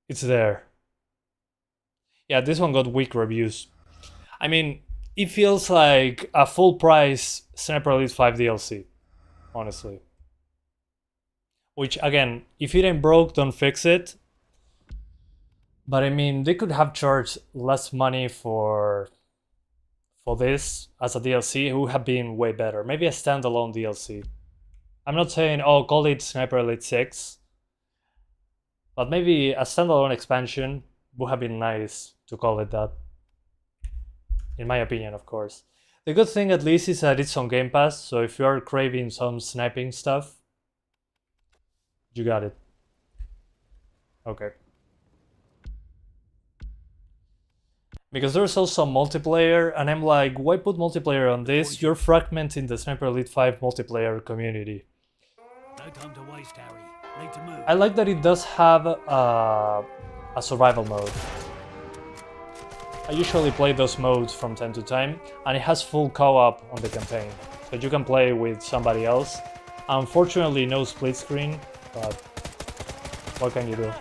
It's there. Yeah, this one got weak reviews. I mean, it feels like a full price Sniper Elite 5 DLC, honestly. Which, again, if it ain't broke, don't fix it. But I mean, they could have charged less money for this as a DLC. It would have been way better. Maybe a standalone DLC. I'm not saying, oh, call it Sniper Elite 6. But maybe a standalone expansion would have been nice to call it that. In my opinion, of course. The good thing at least is that it's on Game Pass, so if you are craving some sniping stuff, you got it. Okay. Because there's also multiplayer, and I'm like, why put multiplayer on this? You're fragmenting the Sniper Elite 5 multiplayer community. No time to waste, Harry. Need to move. I like that it does have a survival mode. I usually play those modes from time to time, and it has full co-op on the campaign, so you can play with somebody else. Unfortunately, no split screen, but what can you do?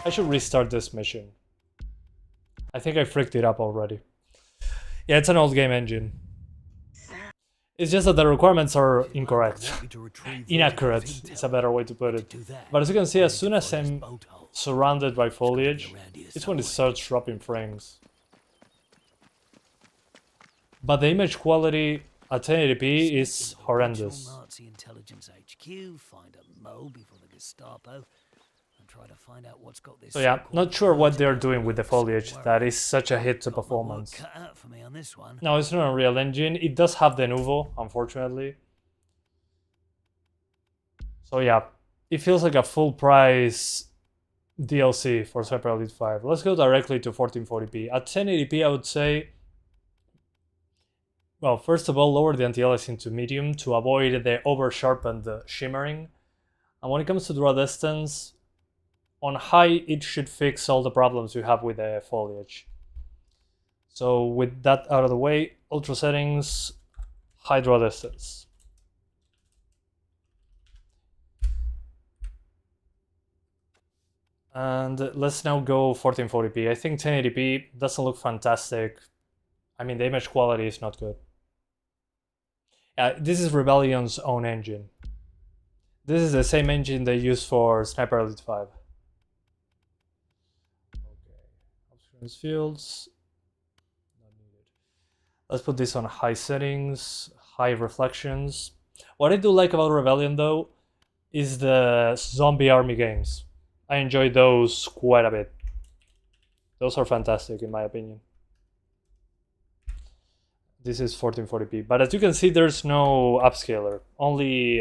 I should restart this mission. I think I freaked it up already. Yeah, it's an old game engine. It's just that the requirements are incorrect. Inaccurate, it's a better way to put it. But as you can see, as soon as I'm surrounded by foliage, it's when it starts dropping frames. But the image quality at 1080p is horrendous. Nazi intelligence HQ, find a Mo before the Gestapo, and try to find out what's got this. So yeah, not sure what they're doing with the foliage. That is such a hit to performance. Cut out for me on this one. No, it's not a Unreal Engine. It does have the Nouveau, unfortunately. So yeah, it feels like a full price DLC for Sniper Elite 5. Let's go directly to 1440p. At 1080p, I would say, well, first of all, lower the anti-aliasing to medium to avoid the over-sharpened shimmering. And when it comes to draw distance, on high, it should fix all the problems you have with the foliage. So with that out of the way, ultra settings, high draw distance. And let's now go 1440p. I think 1080p doesn't look fantastic. I mean, the image quality is not good. This is Rebellion's own engine. This is the same engine they use for Sniper Elite 5. Okay, options fields. Not needed. Let's put this on high settings, high reflections. What I do like about Rebellion though is the zombie army games. I enjoy those quite a bit. Those are fantastic in my opinion. This is 1440p, but as you can see, there's no upscaler. Only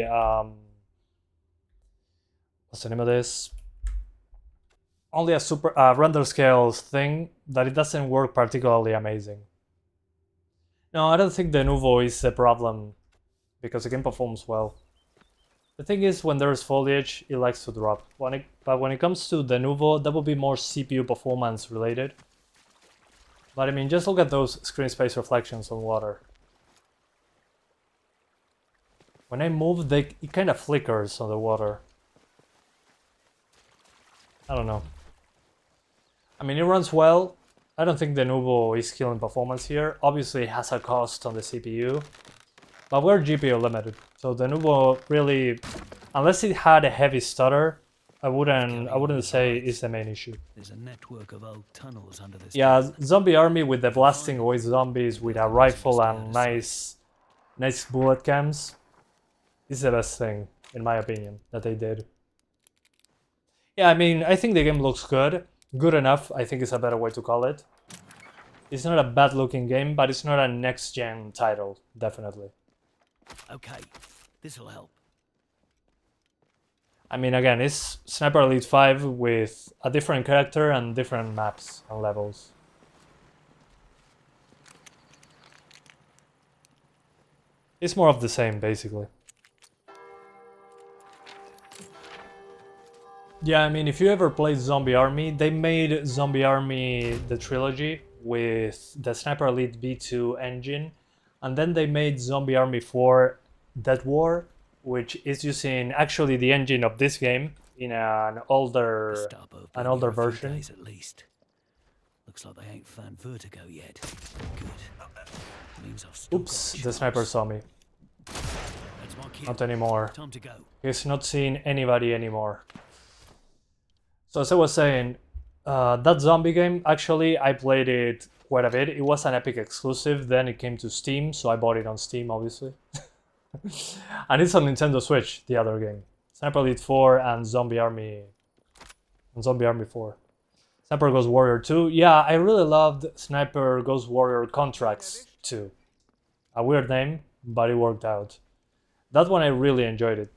what's the name of this? Only a super render scales thing that it doesn't work particularly amazing. No, I don't think the Nuvo is the problem because the game performs well. The thing is, when there's foliage, it likes to drop. But when it comes to the Nuvo, that will be more CPU performance related. But I mean, just look at those screen space reflections on water. When I move, it kind of flickers on the water. I don't know. I mean, it runs well. I don't think the Nuvo is killing performance here. Obviously, it has a cost on the CPU. But we're GPU limited. So the Nuvo really, unless it had a heavy stutter, I wouldn't say it's the main issue. There's a network of old tunnels under this. Yeah, zombie army with the blasting away zombies with a rifle and nice bullet cams is the best thing, in my opinion, that they did. Yeah, I mean, I think the game looks good. Good enough, I think is a better way to call it. It's not a bad looking game, but it's not a next gen title, definitely. Okay, this'll help. I mean, again, it's Sniper Elite 5 with a different character and different maps and levels. It's more of the same, basically. Yeah, I mean, if you ever played Zombie Army, they made Zombie Army the trilogy with the Sniper Elite V2 engine, and then they made Zombie Army 4 Dead War, which is using actually the engine of this game in an older version. At least. Looks like they ain't found Vertigo yet. Good. Means I've still Oops, got the sniper saw me. That's my kid. Not anymore. Time to go. He's not seeing anybody anymore. So as I was saying, that zombie game, actually, I played it quite a bit. It was an Epic exclusive, then it came to Steam, so I bought it on Steam, obviously. And it's on Nintendo Switch, the other game. Sniper Elite 4 and Zombie Army 4. Sniper Ghost Warrior 2. Yeah, I really loved Sniper Ghost Warrior Contracts 2. A weird name, but it worked out. That one I really enjoyed it.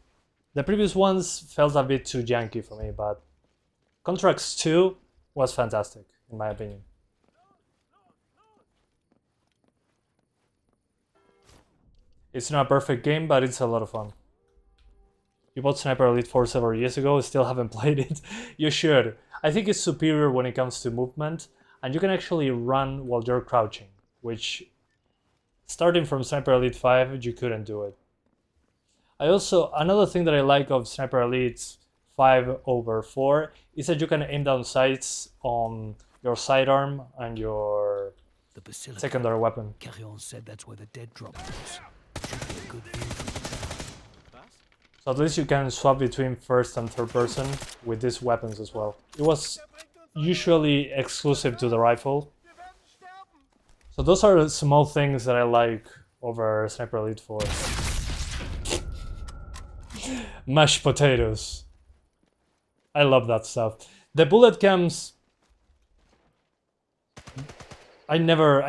The previous ones felt a bit too janky for me, but Contracts 2 was fantastic, in my opinion. It's not a perfect game, but it's a lot of fun. You bought Sniper Elite 4 several years ago, still haven't played it. You should. I think it's superior when it comes to movement, and you can actually run while you're crouching, which, starting from Sniper Elite 5, you couldn't do it. Another thing that I like of Sniper Elite 5 over 4 is that you can aim down sights on your sidearm and your secondary weapon. Carrion said that's where the dead drop was. So at least you can swap between first and third person with these weapons as well. It was usually exclusive to the rifle. So those are the small things that I like over Sniper Elite 4. Mashed potatoes. I love that stuff. The bullet cams, I never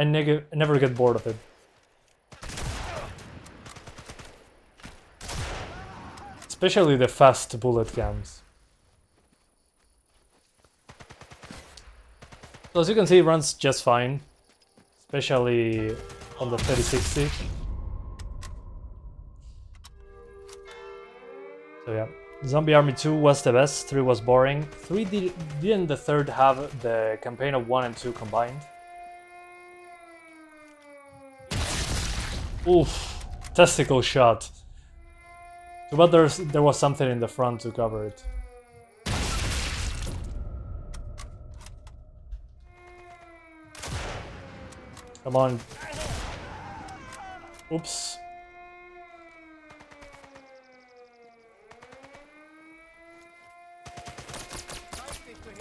get bored of it. Especially the fast bullet cams. So as you can see, it runs just fine, especially on the 3060. So yeah, Zombie Army 2 was the best, 3 was boring. Didn't the third have the campaign of 1 and 2 combined? Oof, testicle shot. Too bad there was something in the front to cover it. Come on. Oops.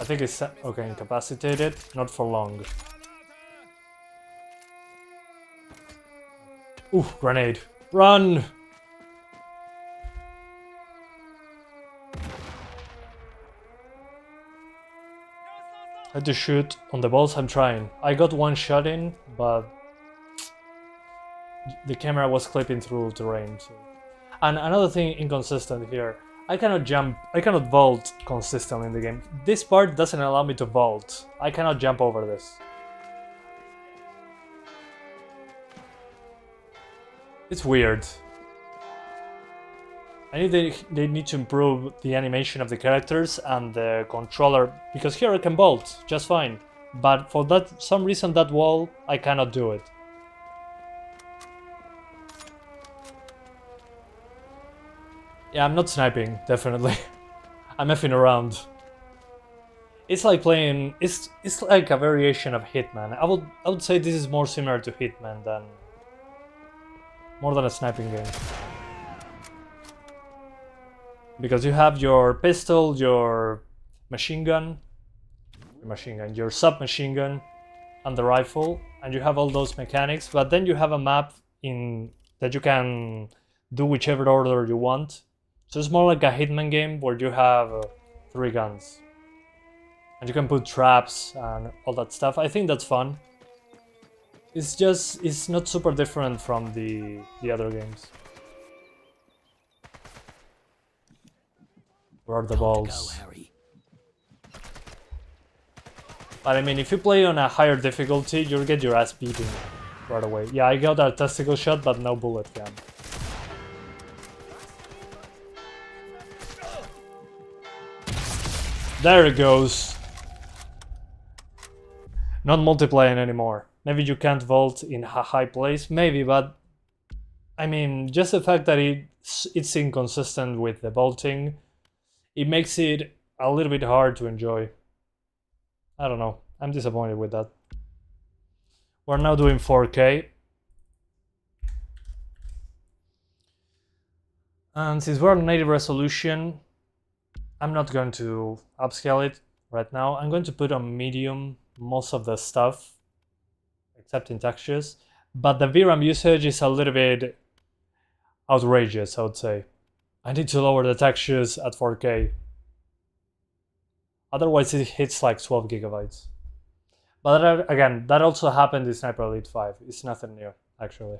I think it's okay, incapacitated, not for long. Ooh, grenade. Run! I had to shoot on the balls. I'm trying. I got one shot in, but the camera was clipping through terrain. So. And another thing inconsistent here. I cannot jump, I cannot vault consistently in the game. This part doesn't allow me to vault. I cannot jump over this. It's weird. They need to improve the animation of the characters and the controller, because here I can vault just fine. But for some reason that wall, I cannot do it. Yeah, I'm not sniping, definitely. I'm effing around. It's like playing, it's like a variation of Hitman. I would say this is more similar to Hitman than more than a sniping game. Because you have your pistol, your machine gun, your submachine gun, and the rifle, and you have all those mechanics, but then you have a map that you can do whichever order you want. So it's more like a Hitman game where you have 3 guns. And you can put traps and all that stuff. I think that's fun. It's not super different from the other games. Where are the balls? But I mean, if you play on a higher difficulty, you'll get your ass beaten right away. Yeah, I got a testicle shot, but no bullet cam. There it goes. Not multiplaying anymore. Maybe you can't vault in a high place, maybe, but I mean, just the fact that it's inconsistent with the vaulting, it makes it a little bit hard to enjoy. I don't know. I'm disappointed with that. We're now doing 4K. And since we're on native resolution, I'm not going to upscale it right now. I'm going to put on medium most of the stuff, except in textures. But the VRAM usage is a little bit outrageous, I would say. I need to lower the textures at 4K. Otherwise it hits like 12 gigabytes. But again, that also happened in Sniper Elite 5. It's nothing new, actually.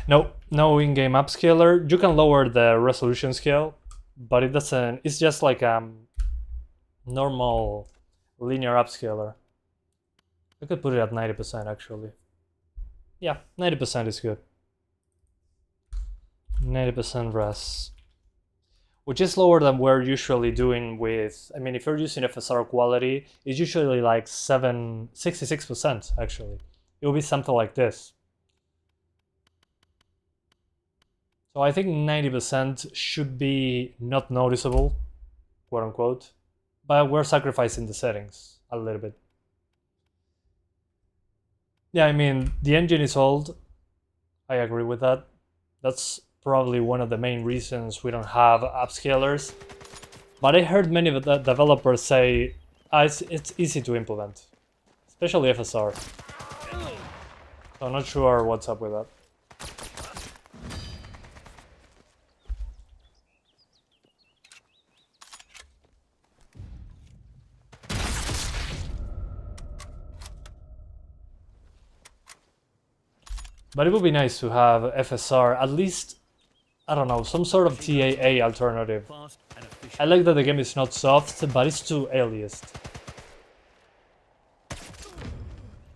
No in-game upscaler. You can lower the resolution scale, but it doesn't. It's just like a normal linear upscaler. I could put it at 90% actually. Yeah, 90% is good. 90% res. Which is lower than we're usually doing with, I mean, if you're using FSR quality, it's usually like 66% actually. It will be something like this. So I think 90% should be not noticeable, quote unquote, but we're sacrificing the settings a little bit. Yeah, I mean, the engine is old. I agree with that. That's probably one of the main reasons we don't have upscalers. But I heard many of the developers say it's easy to implement, especially FSR. So I'm not sure what's up with that. But it would be nice to have FSR, at least, I don't know, some sort of TAA alternative. I like that the game is not soft, but it's too aliased.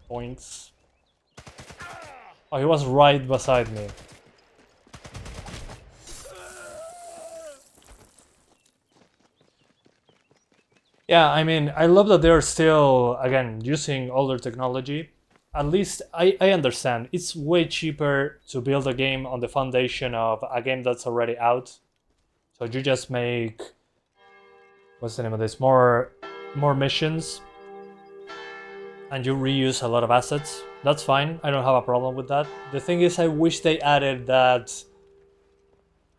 Points. Oh, he was right beside me. Yeah, I mean, I love that they're still, again, using older technology. At least I understand. It's way cheaper to build a game on the foundation of a game that's already out. So you just make, what's the name of this? More missions. And you reuse a lot of assets. That's fine. I don't have a problem with that. The thing is, I wish they added that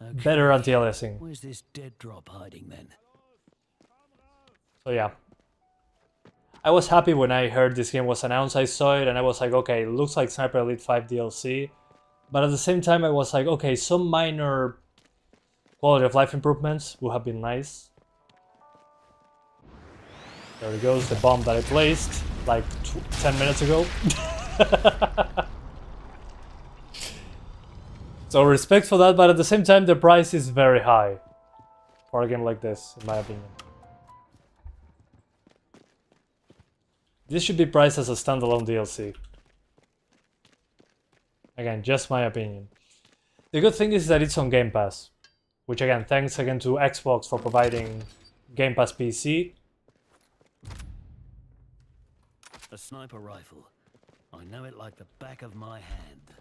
better anti-aliasing. Where's this dead drop hiding then? So yeah. I was happy when I heard this game was announced. I saw it and I was like, okay, it looks like Sniper Elite 5 DLC. But at the same time, I was like, okay, some minor quality of life improvements would have been nice. There it goes, the bomb that I placed like 10 minutes ago. So respect for that, but at the same time, the price is very high for a game like this, in my opinion. This should be priced as a standalone DLC. Again, just my opinion. The good thing is that it's on Game Pass, which again, thanks again to Xbox for providing Gamepass PC. A sniper rifle. I know it like the back of my hand.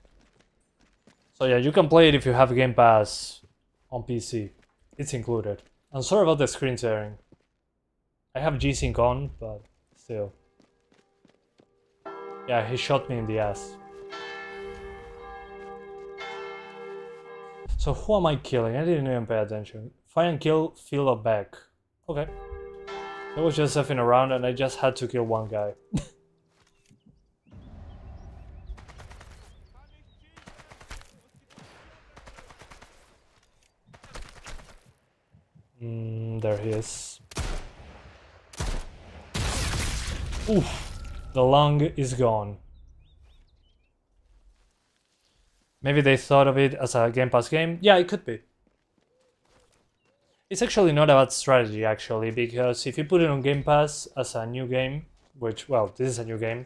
So yeah, you can play it if you have Game Pass on PC. It's included. I'm sorry about the screen tearing. I have G-Sync on, but still. Yeah, he shot me in the ass. So who am I killing? I didn't even pay attention. Find and kill field of back. Okay. I was just effing around and I just had to kill one guy. There he is. Oof, the lung is gone. Maybe they thought of it as a Game Pass game? Yeah, it could be. It's actually not a bad strategy, actually, because if you put it on Game Pass as a new game, which, well, this is a new game,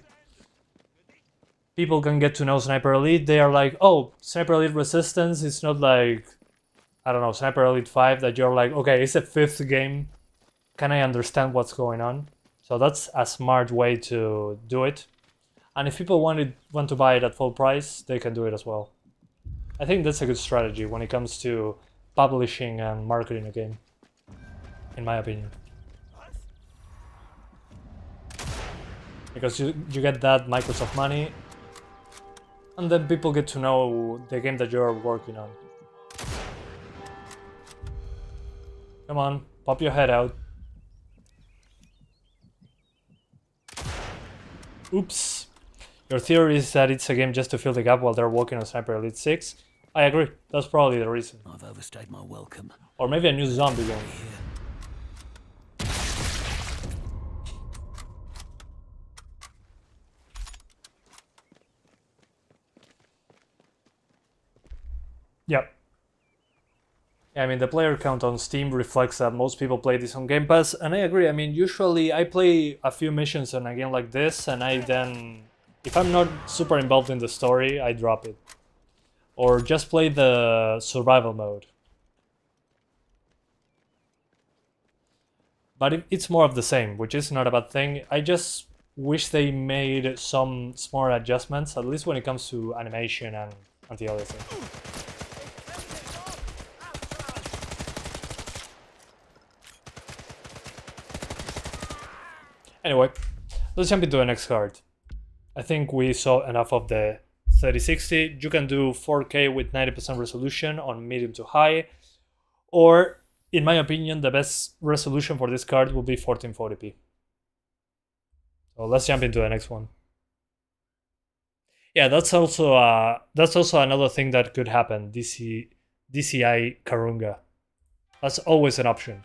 people can get to know Sniper Elite. They are like, oh, Sniper Elite Resistance is not like, I don't know, Sniper Elite 5 that you're like, okay, it's a 5th game. Can I understand what's going on? So that's a smart way to do it. And if people want to buy it at full price, they can do it as well. I think that's a good strategy when it comes to publishing and marketing a game, in my opinion. Because you get that Microsoft money, and then people get to know the game that you're working on. Come on, pop your head out. Oops. Your theory is that it's a game just to fill the gap while they're working on Sniper Elite 6. I agree. That's probably the reason. I've overstayed my welcome. Or maybe a new zombie game. Yep. Yeah, I mean, the player count on Steam reflects that most people play this on Game Pass, and I agree. I mean, usually I play a few missions on a game like this, and I then, if I'm not super involved in the story, I drop it. Or just play the survival mode. But it's more of the same, which is not a bad thing. I just wish they made some small adjustments, at least when it comes to animation and the other thing. Anyway, let's jump into the next card. I think we saw enough of the 3060. You can do 4K with 90% resolution on medium to high, or in my opinion, the best resolution for this card will be 1440p. So let's jump into the next one. Yeah, that's also another thing that could happen. DCI Karunga. That's always an option.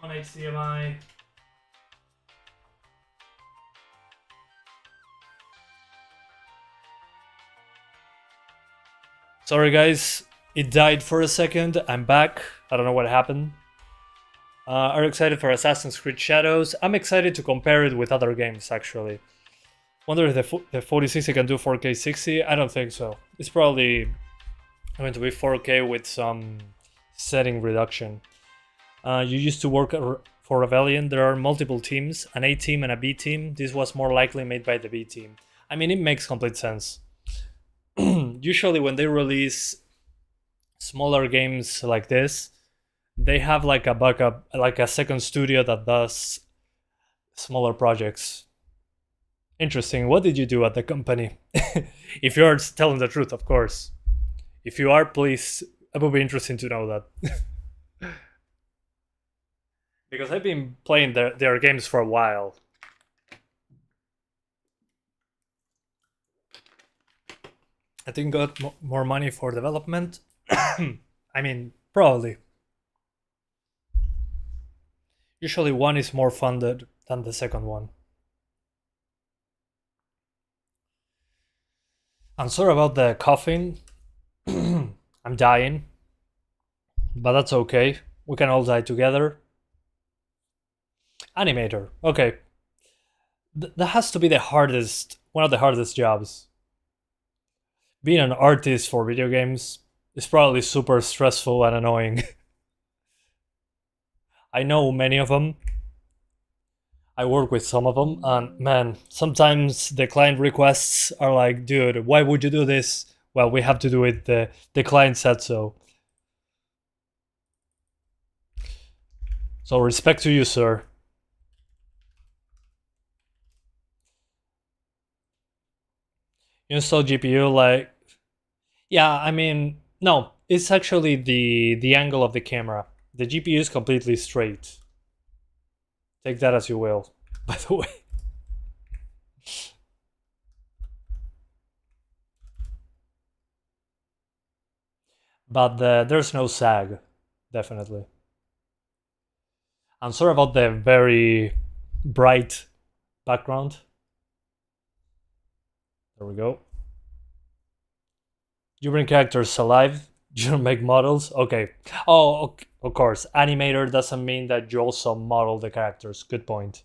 On HDMI. Sorry guys, it died for a second. I'm back. I don't know what happened. Are you excited for Assassin's Creed Shadows? I'm excited to compare it with other games actually. Wonder if the 4060 can do 4K 60? I don't think so. It's probably going to be 4K with some setting reduction. You used to work for Rebellion. There are multiple teams, an A team and a B team. This was more likely made by the B team. I mean, it makes complete sense. Usually when they release smaller games like this, they have like a backup, like a second studio that does smaller projects. Interesting. What did you do at the company? If you're telling the truth, of course. If you are, please, it would be interesting to know that. Because I've been playing their games for a while. I think got more money for development. I mean, probably. Usually one is more funded than the second one. I'm sorry about the coughing. I'm dying. But that's okay. We can all die together. Animator. Okay. That has to be the hardest, one of the hardest jobs. Being an artist for video games is probably super stressful and annoying. I know many of them. I work with some of them, and man, sometimes the client requests are like, dude, why would you do this? Well, we have to do it, the client said so. So respect to you, sir. You install GPU like... Yeah, I mean, no, it's actually the angle of the camera. The GPU is completely straight. Take that as you will, by the way. But there's no sag, definitely. I'm sorry about the very bright background. There we go. You bring characters alive. You don't make models. Okay. Oh, okay. Of course. Animator doesn't mean that you also model the characters. Good point.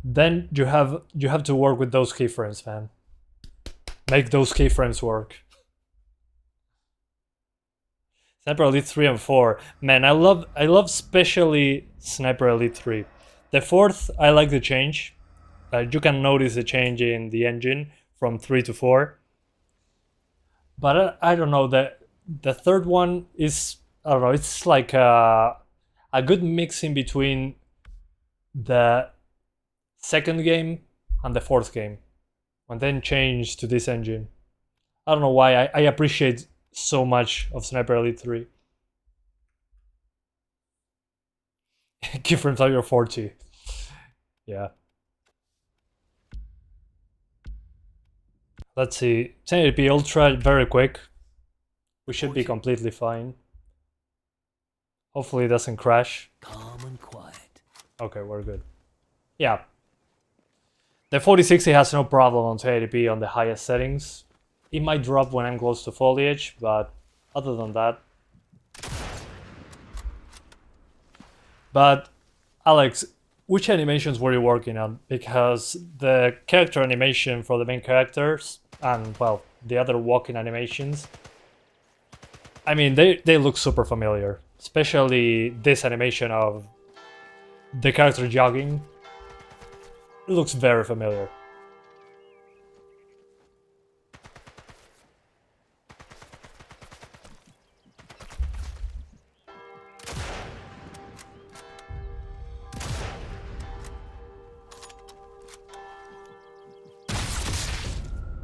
Then you have to work with those keyframes, man. Make those keyframes work. Sniper Elite 3 and 4. Man, I love especially Sniper Elite 3. The 4th, I like the change. You can notice the change in the engine from 3 to 4. But I don't know, the 3rd one is, I don't know, it's like a good mix in between the 2nd game and the 4th game. And then change to this engine. I don't know why, I appreciate so much of Sniper Elite 3. Keyframes are 40. Yeah. Let's see. 1080p Ultra, very quick. We should be completely fine. Hopefully it doesn't crash. Calm and quiet. Okay, we're good. Yeah. The 4060 has no problem on 1080p on the highest settings. It might drop when I'm close to foliage, but other than that. But Alex, which animations were you working on? Because the character animation for the main characters and, well, the other walking animations, I mean, they look super familiar. Especially this animation of the character jogging. It looks very familiar.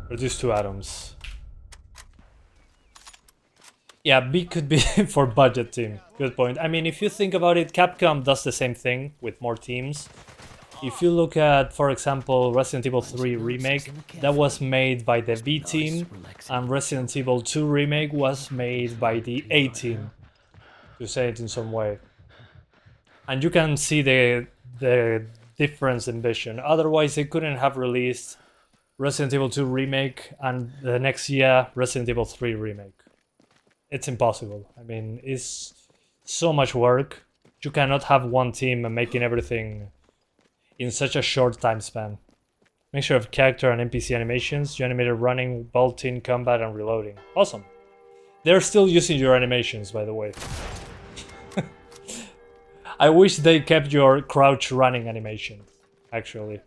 Reduce 2 atoms. Yeah, B could be for budget team. Good point. I mean, if you think about it, Capcom does the same thing with more teams. If you look at, for example, Resident Evil 3 Remake, that was made by the B team, and Resident Evil 2 Remake was made by the A team, to say it in some way. And you can see the difference in vision. Otherwise, they couldn't have released Resident Evil 2 Remake and the next year Resident Evil 3 Remake. It's impossible. I mean, it's so much work. You cannot have one team making everything in such a short time span. Mixture of character and NPC animations, you animated running, vaulting, combat, and reloading. Awesome. They're still using your animations, by the way. I wish they kept your crouch running animation, actually.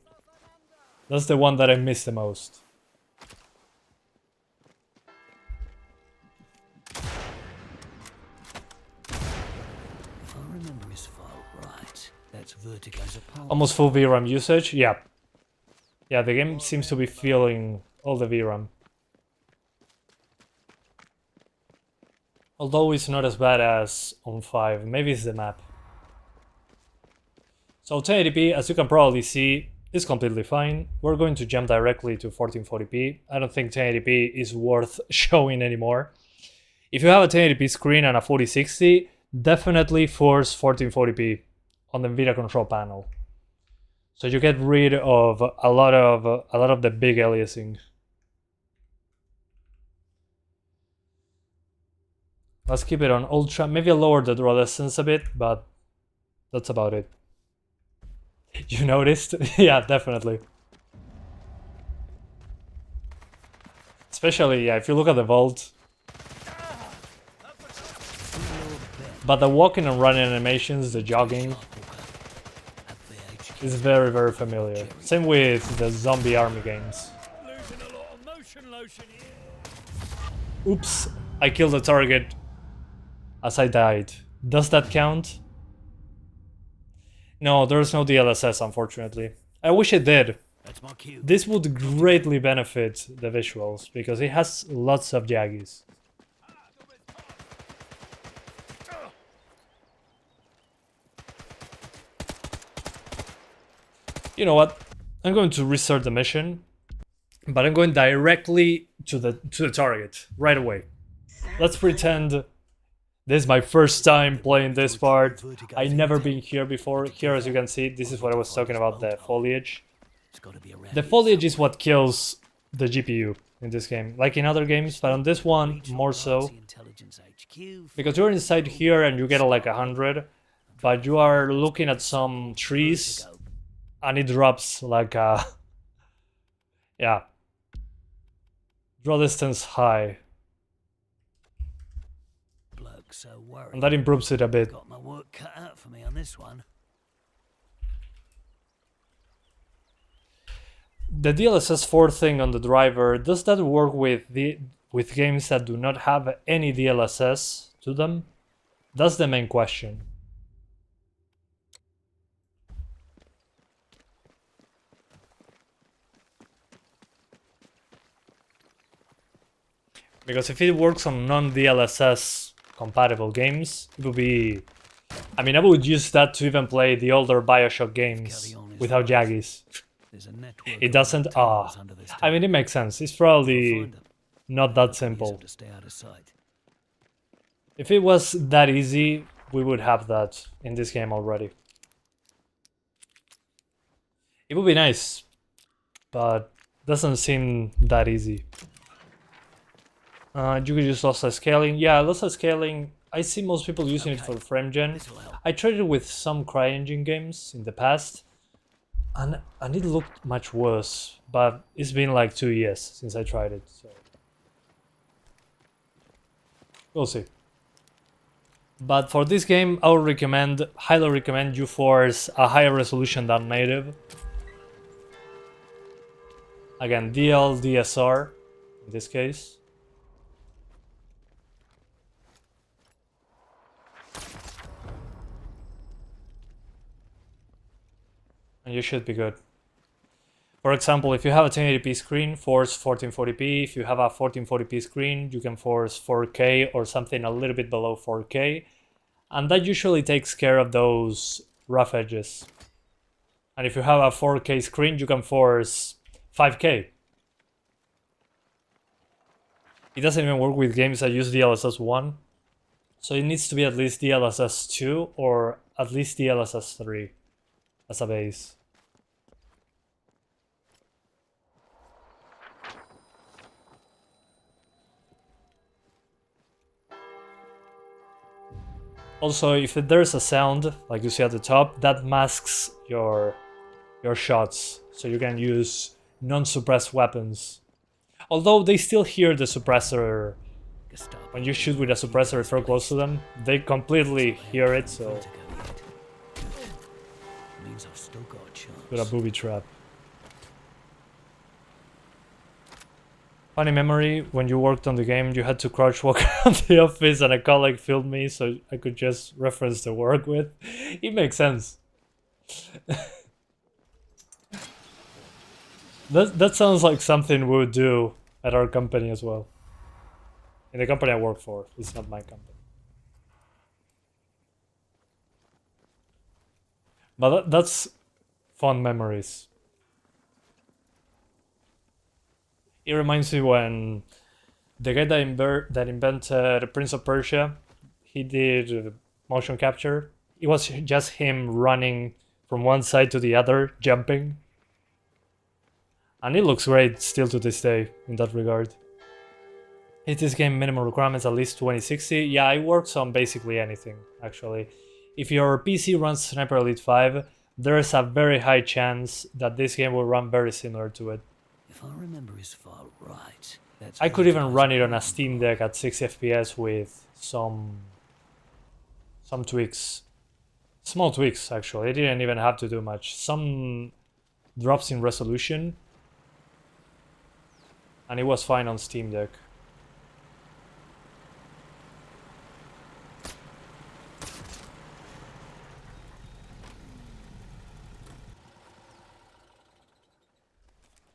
That's the one that I miss the most. If I remember his file right, that's Vertigo's apart. Almost full VRAM usage? Yeah. Yeah, the game seems to be feeling all the VRAM. Although it's not as bad as on 5, maybe it's the map. So 1080p, as you can probably see, is completely fine. We're going to jump directly to 1440p. I don't think 1080p is worth showing anymore. If you have a 1080p screen and a 4060, definitely force 1440p on the NVIDIA control panel. So you get rid of a lot of the big aliasing. Let's keep it on ultra. Maybe I'll lower the draw distance a bit, but that's about it. You noticed? Yeah, definitely. Especially, yeah, if you look at the vault. But the walking and running animations, the jogging, is very, very familiar. Same with the zombie army games. Oops, I killed the target as I died. Does that count? No, there's no DLSS, unfortunately. I wish it did. This would greatly benefit the visuals, because it has lots of jaggies. You know what? I'm going to restart the mission, but I'm going directly to the target right away. Let's pretend this is my first time playing this part. I've never been here before. Here, as you can see, this is what I was talking about, the foliage. The foliage is what kills the GPU in this game, like in other games, but on this one, more so. Because you're inside here and you get like 100, but you are looking at some trees and it drops like a... yeah. Draw distance high. And that improves it a bit. Got my work cut out for me on this one. The DLSS 4 thing on the driver, does that work with games that do not have any DLSS to them? That's the main question. Because if it works on non-DLSS compatible games, it would be... I mean, I would use that to even play the older Bioshock games without jaggies. It doesn't... I mean, it makes sense. It's probably not that simple. If it was that easy, we would have that in this game already. It would be nice, but doesn't seem that easy. You could use lossless scaling. Yeah, lossless scaling, I see most people using it for frame gen. I tried it with some CryEngine games in the past, and it looked much worse, but it's been like 2 years since I tried it, so... we'll see. But for this game, I would highly recommend you force a higher resolution than native. Again, DLSR in this case. And you should be good. For example, if you have a 1080p screen, force 1440p. If you have a 1440p screen, you can force 4K or something a little bit below 4K. And that usually takes care of those rough edges. And if you have a 4K screen, you can force 5K. It doesn't even work with games that use DLSS 1. So it needs to be at least DLSS 2 or at least DLSS 3 as a base. Also, if there's a sound, like you see at the top, that masks your your shots, so you can use non-suppressed weapons. Although they still hear the suppressor. When you shoot with a suppressor throw close to them, they completely hear it, so... Means I've still got a chance. Got a booby trap. Funny memory, when you worked on the game, you had to crouch walk around the office and a colleague filmed me so I could just reference the work with. It makes sense. That sounds like something we would do at our company as well. In the company I work for, it's not my company. But that's fun memories. It reminds me when the guy that invented Prince of Persia, he did motion capture. It was just him running from one side to the other, jumping. And it looks great still to this day in that regard. Is this game minimum requirements at least 2060? Yeah, it works on basically anything, actually. If your PC runs Sniper Elite 5, there's a very high chance that this game will run very similar to it. If I remember his file right, that's I could even run it on a Steam Deck at 60 FPS with some tweaks. Small tweaks, actually. I didn't even have to do much. Some drops in resolution. And it was fine on Steam Deck.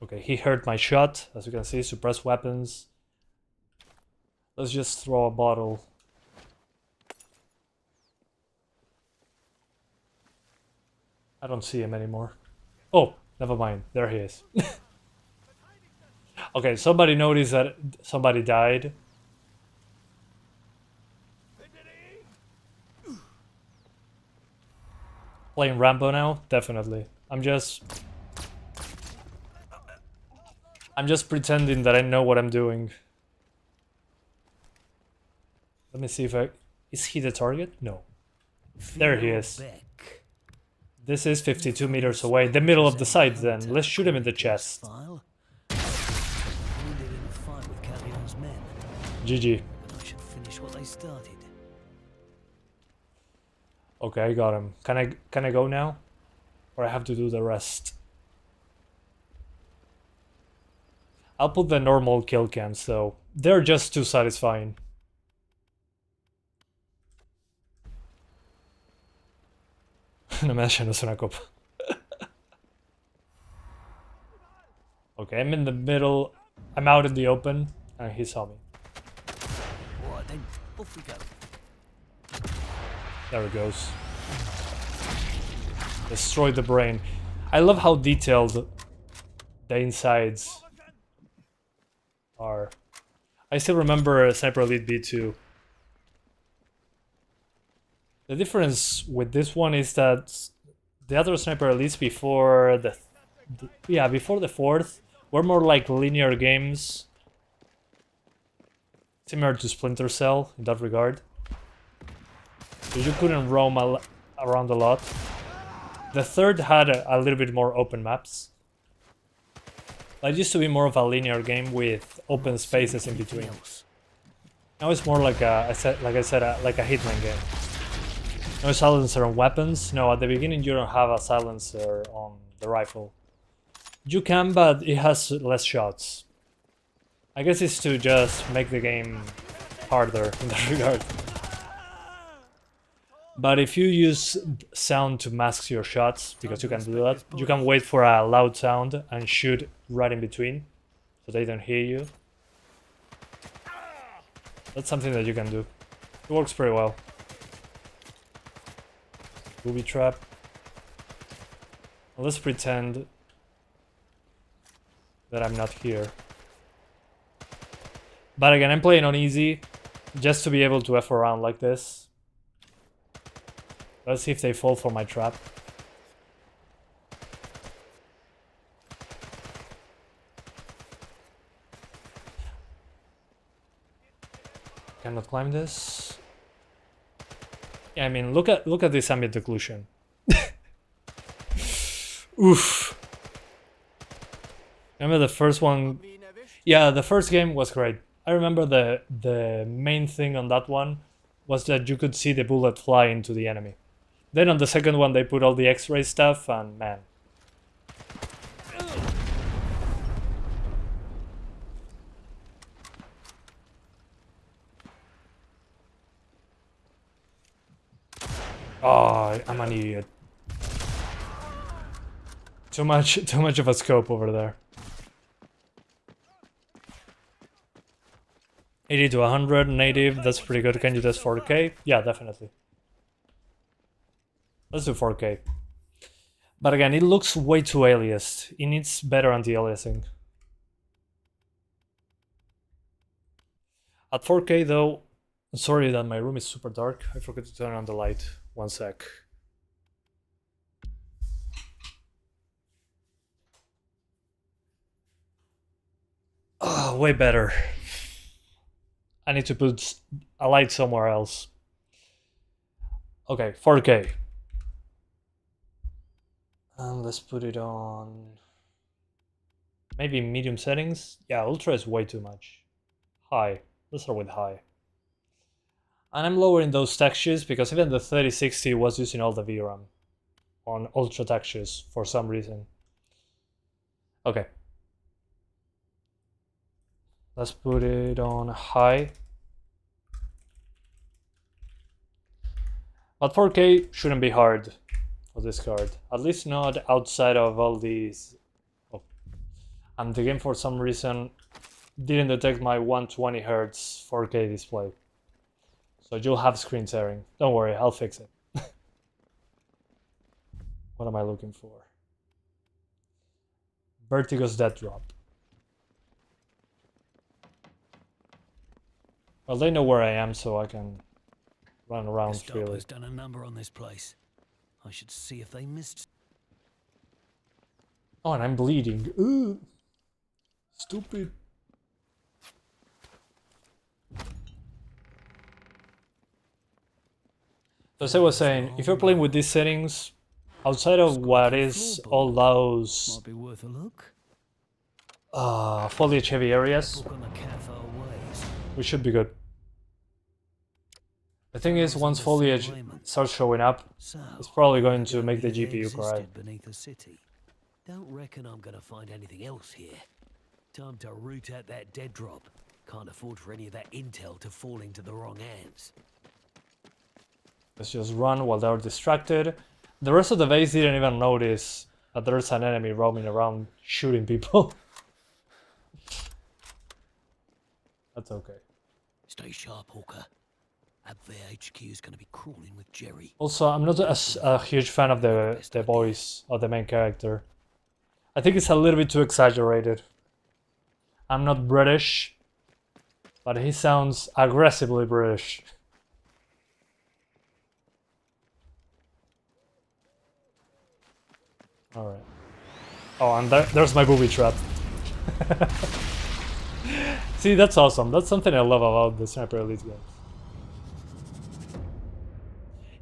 Okay, he heard my shot. As you can see, suppressed weapons. Let's just throw a bottle. I don't see him anymore. Oh, never mind. There he is. Okay, somebody noticed that somebody died. Playing Rambo now? Definitely. I'm just pretending that I know what I'm doing. Let me see if I... Is he the target? No. There he is. This is 52 meters away. The middle of the site then. Let's shoot him in the chest. GG. Okay, I got him. Can I go now? Or I have to do the rest? I'll put the normal kill cams though. They're just too satisfying. No me da una copa. Okay, I'm in the middle. I'm out in the open, and he saw me. Alright then, off we go. There it goes. Destroy the brain. I love how detailed the insides are. I still remember Sniper Elite B2. The difference with this one is that the other Sniper Elites before the fourth were more like linear games, similar to Splinter Cell in that regard. So you couldn't roam around a lot. The third had a little bit more open maps. It used to be more of a linear game with open spaces in between. Now it's more like a Hitman game. No silencer on weapons. No, at the beginning you don't have a silencer on the rifle. You can, but it has less shots. I guess it's to just make the game harder in that regard. But if you use sound to mask your shots, because you can do that, you can wait for a loud sound and shoot right in between, so they don't hear you. That's something that you can do. It works pretty well. Booby trap. Let's pretend that I'm not here. But again, I'm playing on easy, just to be able to F around like this. Let's see if they fall for my trap. Cannot climb this. Yeah, I mean, look at this ambient occlusion. Oof. Remember the first one? Yeah, the first game was great. I remember the main thing on that one was that you could see the bullet fly into the enemy. Then on the second one they put all the X-ray stuff, and man. Oh, I'm an idiot. Too much of a scope over there. 80 to 100 native, that's pretty good. Can you test 4K? Yeah, definitely. Let's do 4K. But again, it looks way too aliased. It needs better anti-aliasing. At 4K though, sorry that my room is super dark. I forgot to turn on the light. One sec. Oh, way better. I need to put a light somewhere else. Okay, 4K. And let's put it on maybe medium settings. Yeah, ultra is way too much. High. Let's start with high. And I'm lowering those textures because even the 3060 was using all the VRAM on ultra textures for some reason. Okay. Let's put it on high. But 4K shouldn't be hard for this card. At least not outside of all these. Oh. And the game for some reason didn't detect my 120 Hz 4K display. So you'll have screen tearing. Don't worry, I'll fix it. What am I looking for? Vertigo's dead drop. Well, they know where I am, so I can run around freely. Has done a number on this place. I should see if they missed. Oh, and I'm bleeding. Ooh. Stupid. So as I was saying, if you're playing with these settings, outside of what is all those Might be worth a look. foliage heavy areas, Book on the cafe ways. we should be good. The thing is, once foliage starts showing up, So, it's probably going to make the GPU existed cry. beneath the city. Don't reckon I'm gonna find anything else here. Time to root out that dead drop. Can't afford for any of that intel to fall into the wrong hands. Let's just run while they're distracted. The rest of the base didn't even notice that there's an enemy roaming around shooting people. That's okay. Stay sharp, Hawker. Avermedia HQ is gonna be crawling with Jerry. Also, I'm not a huge fan of the voice of the main character. I think it's a little bit too exaggerated. I'm not British, but he sounds aggressively British. Alright. Oh, and there's my booby trap. See, that's awesome. That's something I love about the Sniper Elite games.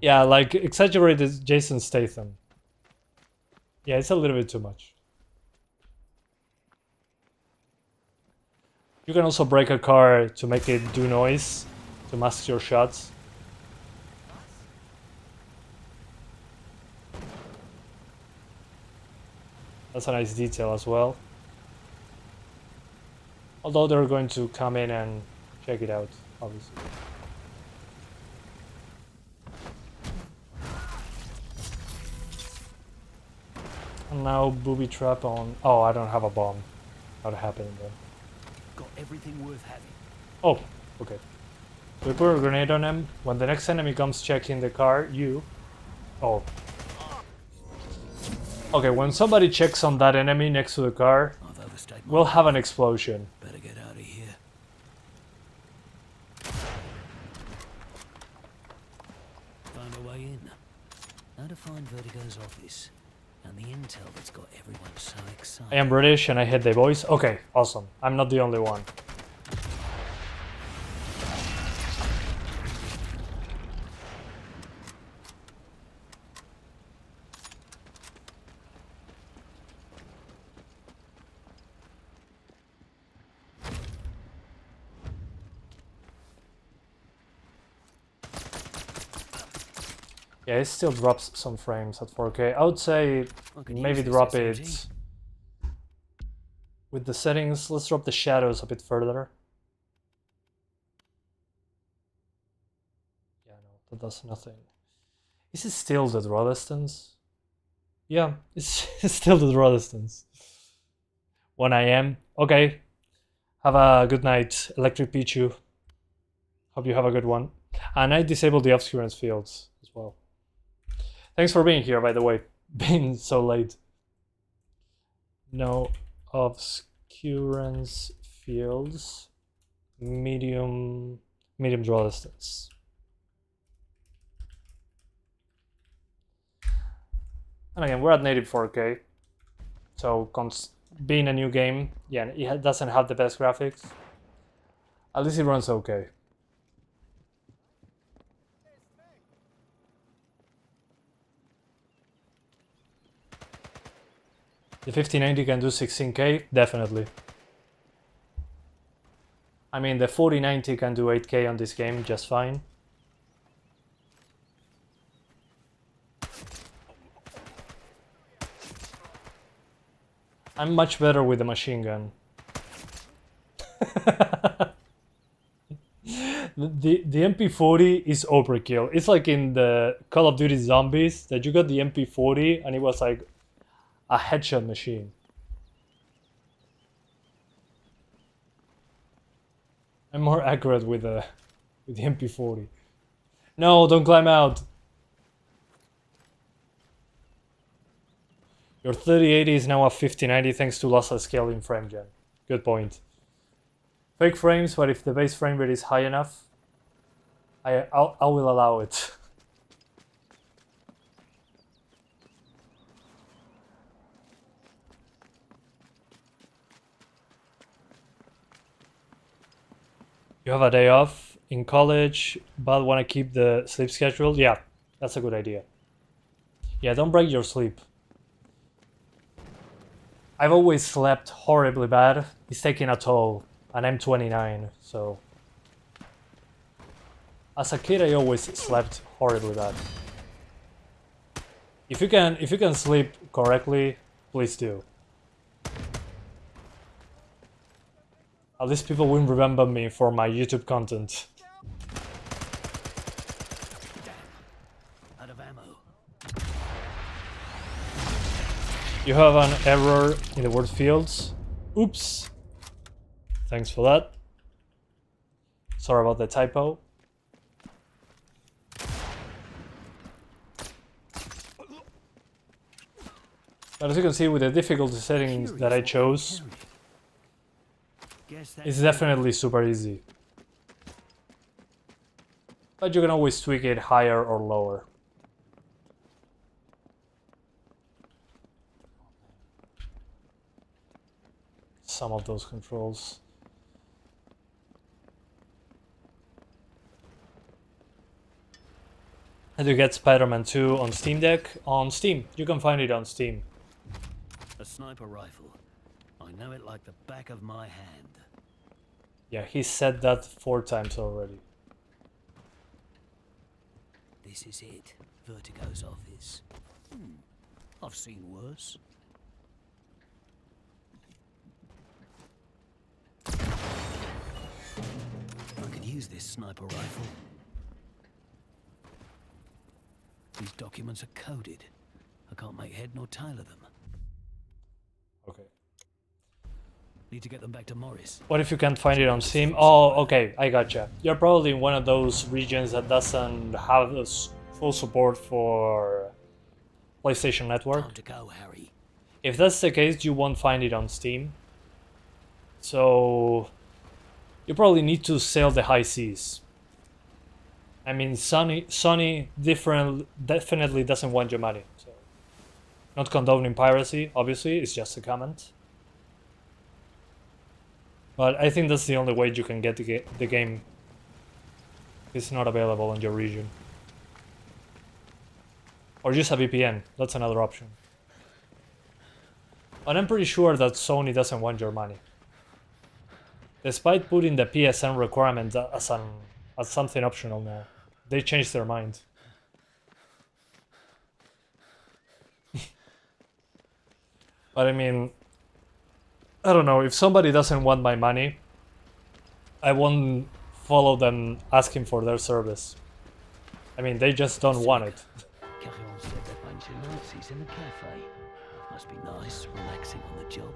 Yeah, like exaggerated Jason Statham. Yeah, it's a little bit too much. You can also break a car to make it do noise, to mask your shots. That's a nice detail as well. Although they're going to come in and check it out, obviously. And now booby trap on. Oh, I don't have a bomb. What happened then? Got everything worth having. Oh, okay. We put a grenade on him. When the next enemy comes checking the car, you. Oh. Okay, when somebody checks on that enemy next to the car, I've overstayed my we'll have an explosion. Better get out of here. Found a way in. Now to find Vertigo's office. And the intel that's got everyone so excited. I am British and I hit the voice. Okay, awesome. I'm not the only one. Yeah, it still drops some frames at 4K. I would say maybe drop it with the settings. Let's drop the shadows a bit further. Yeah, no, that does nothing. Is it still the draw distance? Yeah, it's still the draw distance. 1 AM. Okay. Have a good night, Electric Pichu. Hope you have a good one. And I disabled the obscurance fields as well. Thanks for being here, by the way. Being so late. No obscurance fields. Medium draw distance. And again, we're at native 4K. So being a new game, yeah, it doesn't have the best graphics. At least it runs okay. The 5090 can do 16K, definitely. I mean, the 4090 can do 8K on this game just fine. I'm much better with the machine gun. The MP40 is overkill. It's like in the Call of Duty Zombies that you got the MP40 and it was like a headshot machine. I'm more accurate with the MP40. No, don't climb out. Your 3080 is now a 5090 thanks to loss of scale in frame gen. Good point. Fake frames, but if the base frame rate is high enough, I will allow it. You have a day off in college, but want to keep the sleep schedule? Yeah, that's a good idea. Yeah, don't break your sleep. I've always slept horribly bad. It's taking a toll, and I'm 29, so... As a kid, I always slept horribly bad. If you can sleep correctly, please do. At least people will remember me for my YouTube content. Out of ammo. You have an error in the word fields. Oops. Thanks for that. Sorry about the typo. But as you can see, with the difficulty settings that I chose, it's definitely super easy. But you can always tweak it higher or lower. Some of those controls. How do you get Spider-Man 2 on Steam Deck? On Steam. You can find it on Steam. A sniper rifle. I know it like the back of my hand. Yeah, he said that 4 times already. This is it. Vertigo's office. I've seen worse. I could use this sniper rifle. These documents are coded. I can't make head nor tail of them. Okay. Need to get them back to Morris. What if you can't find it on Steam? Oh, okay, I gotcha. You're probably in one of those regions that doesn't have full support for PlayStation Network. Time to go, Harry. If that's the case, you won't find it on Steam. So you probably need to sail the high seas. I mean, Sony definitely doesn't want your money. So, not condoning piracy, obviously, it's just a comment. But I think that's the only way you can get the game. It's not available in your region. Or use a VPN, that's another option. But I'm pretty sure that Sony doesn't want your money. Despite putting the PSN requirement as something optional now, they changed their mind. But I mean, I don't know, if somebody doesn't want my money, I won't follow them asking for their service. I mean, they just don't want it. Carillon said a bunch of Nazis in the cafe. Must be nice, relaxing on the job.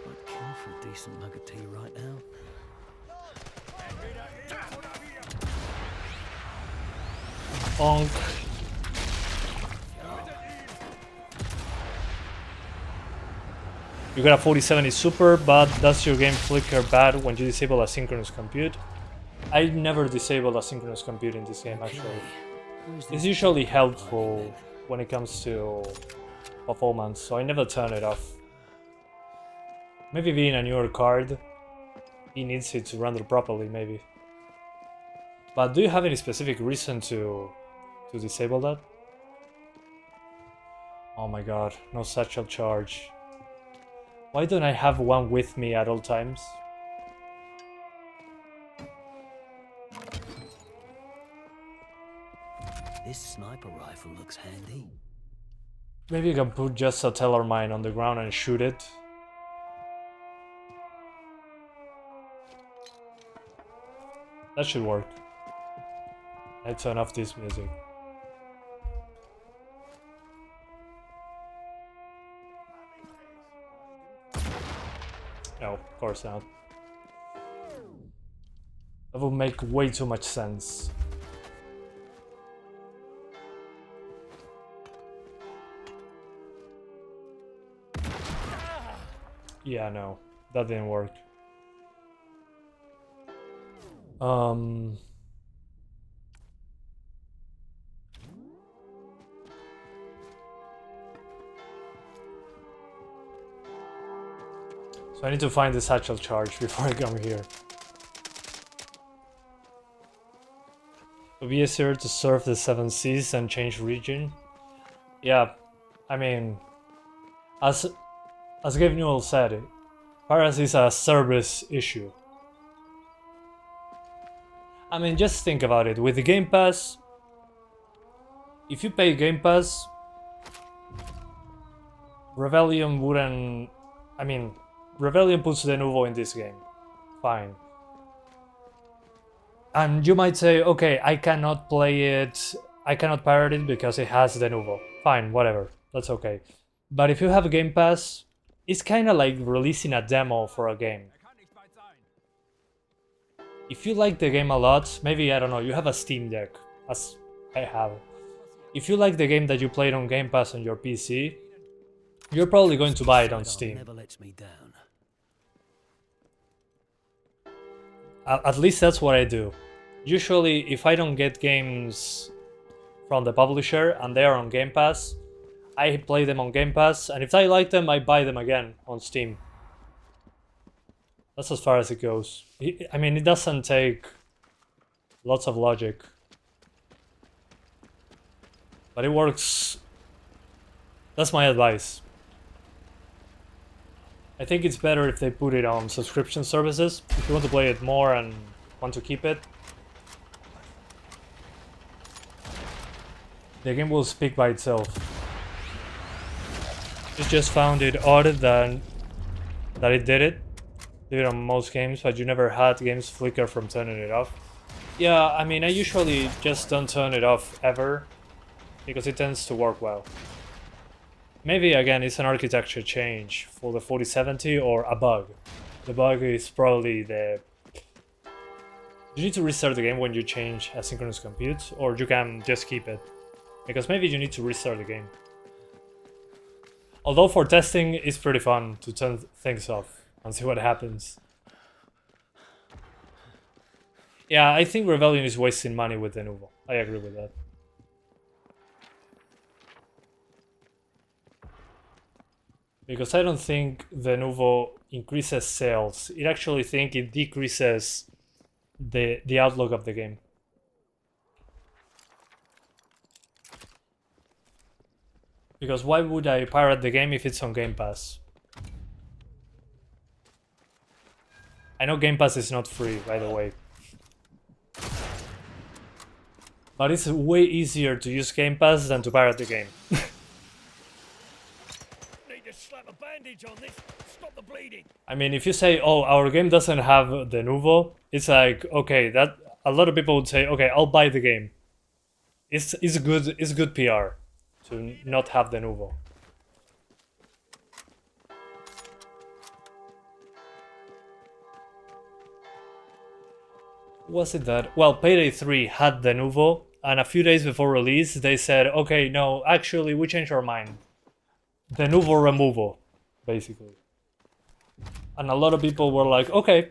I'd kill for a decent mug of tea right now. Bonk. You got a 4070 Super, but does your game flicker bad when you disable asynchronous compute? I never disable asynchronous compute in this game, actually. It's usually helpful when it comes to performance, so I never turn it off. Maybe being a newer card, he needs it to render properly, maybe. But do you have any specific reason to disable that? Oh my god, no satchel charge. Why don't I have one with me at all times? This sniper rifle looks handy. Maybe you can put just a teller mine on the ground and shoot it. That should work. I turn off this music. No, of course not. That would make way too much sense. Yeah, no, that didn't work. So I need to find the satchel charge before I come here. It would be easier to surf the 7 seas and change region. Yeah, I mean, as Gabe Newell said, piracy is a service issue. I mean, just think about it. With the Game Pass, if you pay Game Pass, Rebellion wouldn't... I mean, Rebellion puts Denuvo in this game. Fine. And you might say, okay, I cannot play it, I cannot pirate it because it has Denuvo. Fine, whatever, that's okay. But if you have a Game Pass, it's kind of like releasing a demo for a game. If you like the game a lot, maybe, I don't know, you have a Steam Deck, as I have. If you like the game that you played on Game Pass on your PC, you're probably going to buy it on Steam. Never lets me down. At least that's what I do. Usually, if I don't get games from the publisher and they are on Game Pass, I play them on Game Pass, and if I like them, I buy them again on Steam. That's as far as it goes. I mean, it doesn't take lots of logic. But it works. That's my advice. I think it's better if they put it on subscription services, if you want to play it more and want to keep it. The game will speak by itself. I just found it odd that it did it. Did it on most games, but you never had games flicker from turning it off. Yeah, I mean, I usually just don't turn it off ever, because it tends to work well. Maybe, again, it's an architecture change for the 4070 or a bug. The bug is probably the... You need to restart the game when you change asynchronous compute, or you can just keep it. Because maybe you need to restart the game. Although for testing, it's pretty fun to turn things off and see what happens. Yeah, I think Rebellion is wasting money with Denuvo. I agree with that. Because I don't think Denuvo increases sales. I actually think it decreases the outlook of the game. Because why would I pirate the game if it's on Game Pass? I know Game Pass is not free, by the way. But it's way easier to use Game Pass than to pirate the game. a bandage on this. Stop the bleeding. I mean, if you say, oh, our game doesn't have the Nouveau, it's like, okay, that a lot of people would say, okay, I'll buy the game. It's good PR to not have the Nouveau. Was it that? Well, Payday 3 had the Nouveau, and a few days before release, they said, okay, no, actually, we changed our mind. The Nouveau removal, basically. And a lot of people were like, okay,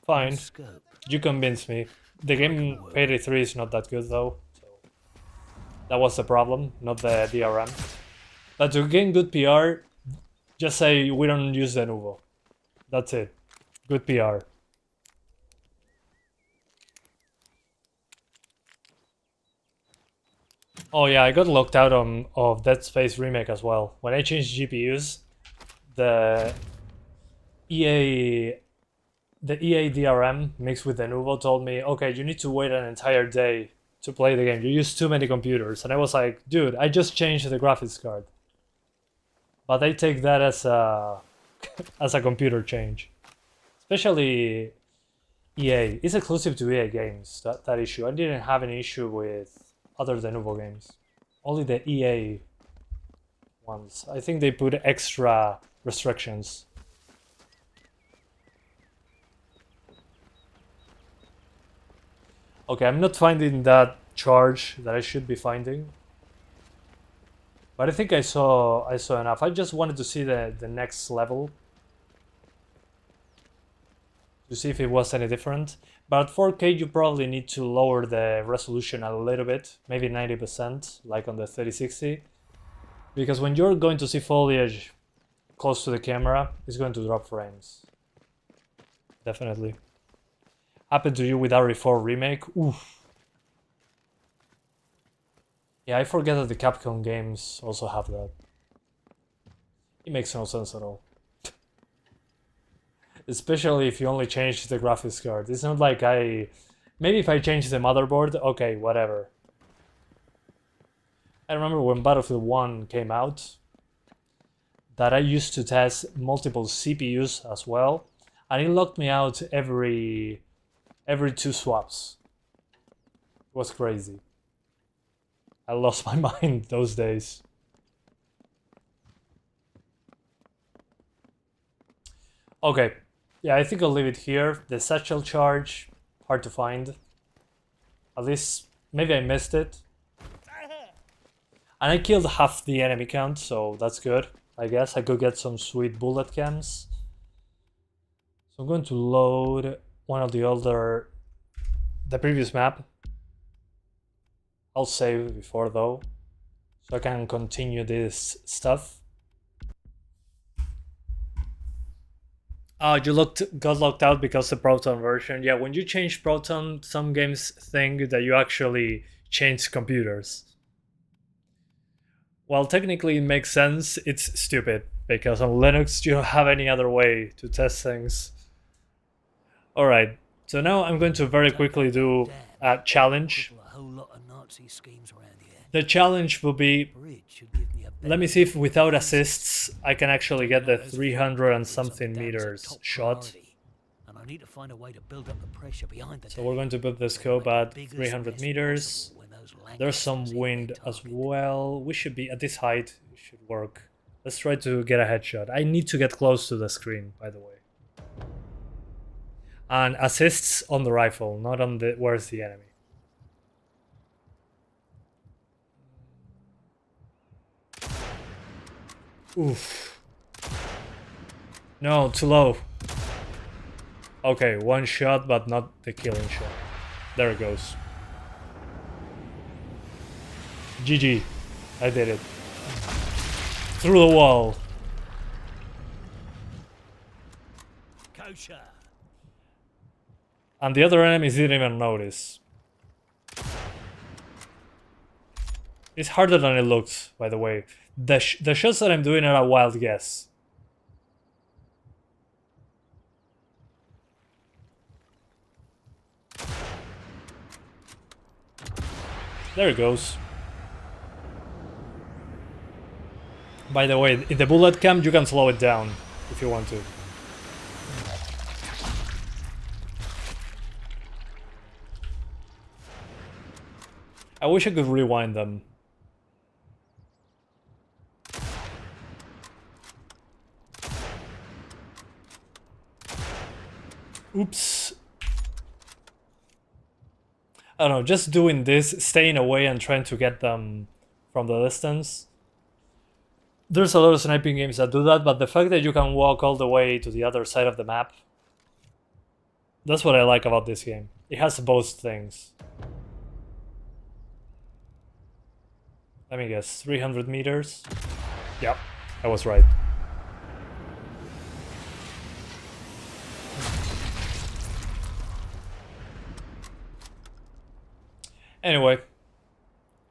fine, you convinced me. The game Payday 3 is not that good, though. So that was the problem, not the DRM. But to gain good PR, just say we don't use the Nouveau. That's it. Good PR. Oh yeah, I got locked out of Dead Space Remake as well. When I changed GPUs, the EA DRM mixed with the Nouveau told me, okay, you need to wait an entire day to play the game. You use too many computers. And I was like, dude, I just changed the graphics card. But they take that as a as a computer change. Especially EA. It's exclusive to EA games, that issue. I didn't have any issue with other than Nouveau games. Only the EA ones. I think they put extra restrictions. Okay, I'm not finding that charge that I should be finding. But I think I saw enough. I just wanted to see the next level. To see if it was any different. But at 4K you probably need to lower the resolution a little bit, maybe 90%, like on the 3060. Because when you're going to see foliage close to the camera, it's going to drop frames. Definitely. Happened to you with RE4 Remake? Oof. Yeah, I forget that the Capcom games also have that. It makes no sense at all. Especially if you only change the graphics card. It's not like maybe if I change the motherboard, okay, whatever. I remember when Battlefield 1 came out, that I used to test multiple CPUs as well, and it locked me out every 2 swaps. It was crazy. I lost my mind those days. Okay. Yeah, I think I'll leave it here. The satchel charge, hard to find. At least, maybe I missed it. And I killed half the enemy count, so that's good. I guess I could get some sweet bullet cams. So I'm going to load one of the previous map. I'll save before though, so I can continue this stuff. You got locked out because the Proton version. Yeah, when you change Proton, some games think that you actually change computers. Well, technically it makes sense. It's stupid because on Linux you don't have any other way to test things. Alright, so now I'm going to very quickly do a challenge. The challenge will be, let me see if without assists I can actually get the 300 and something meters shot. So we're going to put the scope at 300 meters. There's some wind as well. We should be at this height. It should work. Let's try to get a headshot. I need to get close to the screen, by the way. And assists on the rifle, not on the where's the enemy. Oof. No, too low. Okay, one shot, but not the killing shot. There it goes. GG. I did it. Through the wall. Kosher. And the other enemies didn't even notice. It's harder than it looks, by the way. The shots that I'm doing are a wild guess. There it goes. By the way, in the bullet cam you can slow it down if you want to. I wish I could rewind them. Oops. I don't know, just doing this, staying away and trying to get them from the distance. There's a lot of sniping games that do that, but the fact that you can walk all the way to the other side of the map, that's what I like about this game. It has both things. Let me guess, 300 meters? Yep, I was right. Anyway,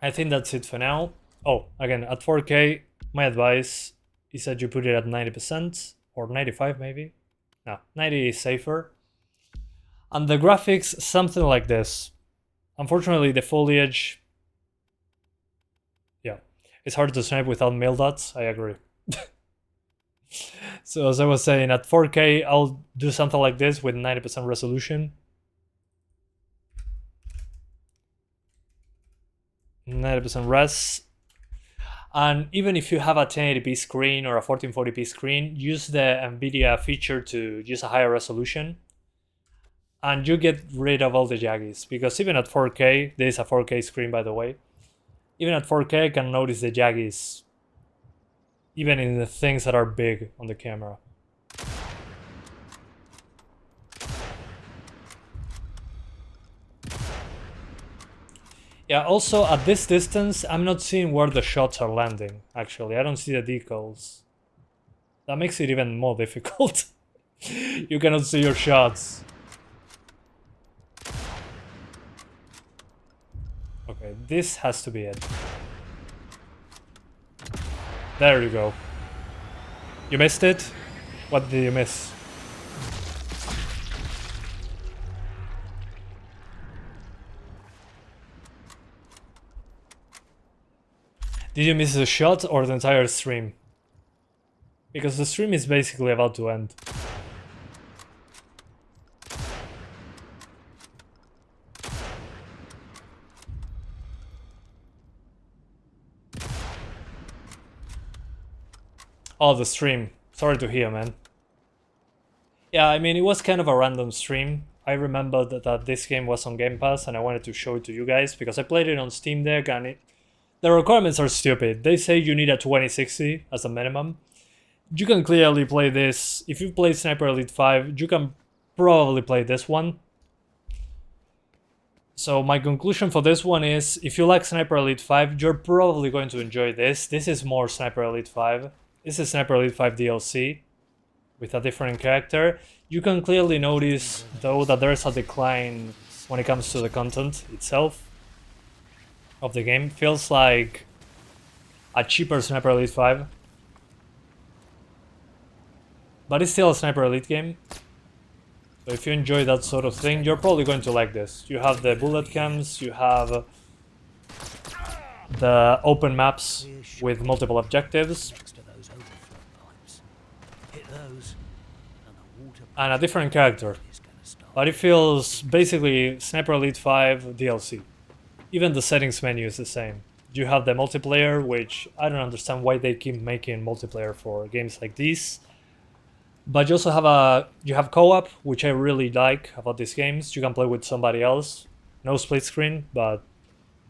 I think that's it for now. Oh, again, at 4K, my advice is that you put it at 90% or 95 maybe. No, 90 is safer. And the graphics, something like this. Unfortunately, the foliage, yeah, it's hard to snipe without mil dots, I agree. So as I was saying, at 4K, I'll do something like this with 90% resolution. 90% res. And even if you have a 1080p screen or a 1440p screen, use the Avermedia feature to use a higher resolution. And you get rid of all the jaggies. Because even at 4K, this is a 4K screen by the way, even at 4K I can notice the jaggies. Even in the things that are big on the camera. Yeah, also at this distance, I'm not seeing where the shots are landing, actually. I don't see the decals. That makes it even more difficult. You cannot see your shots. Okay, this has to be it. There you go. You missed it? What did you miss? Did you miss the shot or the entire stream? Because the stream is basically about to end. Oh, the stream. Sorry to hear, man. Yeah, I mean, it was kind of a random stream. I remember that this game was on Game Pass and I wanted to show it to you guys because I played it on Steam Deck and the requirements are stupid. They say you need a 2060 as a minimum. You can clearly play this. If you play Sniper Elite 5, you can probably play this one. So my conclusion for this one is, if you like Sniper Elite 5, you're probably going to enjoy this. This is more Sniper Elite 5. This is Sniper Elite 5 DLC with a different character. You can clearly notice, though, that there's a decline when it comes to the content itself of the game. Feels like a cheaper Sniper Elite 5. But it's still a Sniper Elite game. So if you enjoy that sort of thing, you're probably going to like this. You have the bullet cams, you have the open maps with multiple objectives. And a different character. But it feels basically Sniper Elite 5 DLC. Even the settings menu is the same. You have the multiplayer, which I don't understand why they keep making multiplayer for games like these. But you also have co-op, which I really like about these games. You can play with somebody else. No split screen, but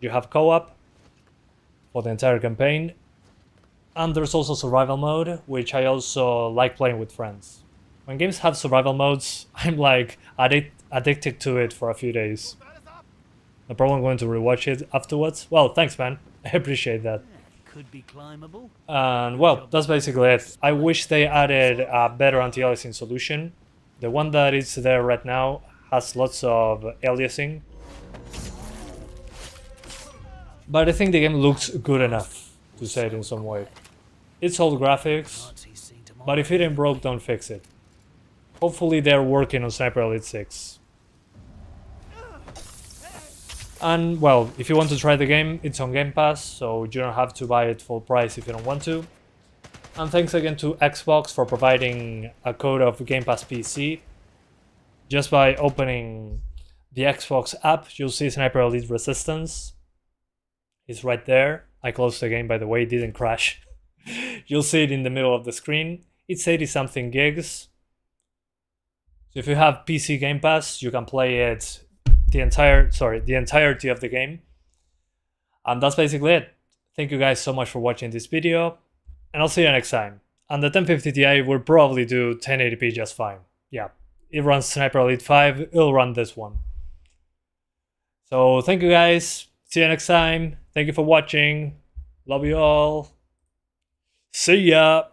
you have co-op for the entire campaign. And there's also survival mode, which I also like playing with friends. When games have survival modes, I'm like addicted to it for a few days. I'm probably going to rewatch it afterwards. Well, thanks, man. I appreciate that. Could be climbable. And well, that's basically it. I wish they added a better anti-aliasing solution. The one that is there right now has lots of aliasing. But I think the game looks good enough, to say it in some way. It's old graphics, but if it ain't broke, don't fix it. Hopefully they're working on Sniper Elite 6. And well, if you want to try the game, it's on Game Pass, so you don't have to buy it full price if you don't want to. And thanks again to Xbox for providing a code of Gamepass PC. Just by opening the Xbox app, you'll see Sniper Elite Resistance. It's right there. I closed the game, by the way, it didn't crash. You'll see it in the middle of the screen. It's 80 something gigs. So if you have PC Game Pass, you can play it the entirety of the game. And that's basically it. Thank you guys so much for watching this video, and I'll see you next time. And the 1050 Ti will probably do 1080p just fine. Yeah, it runs Sniper Elite 5, it'll run this one. So thank you guys, see you next time, thank you for watching, love you all, see ya!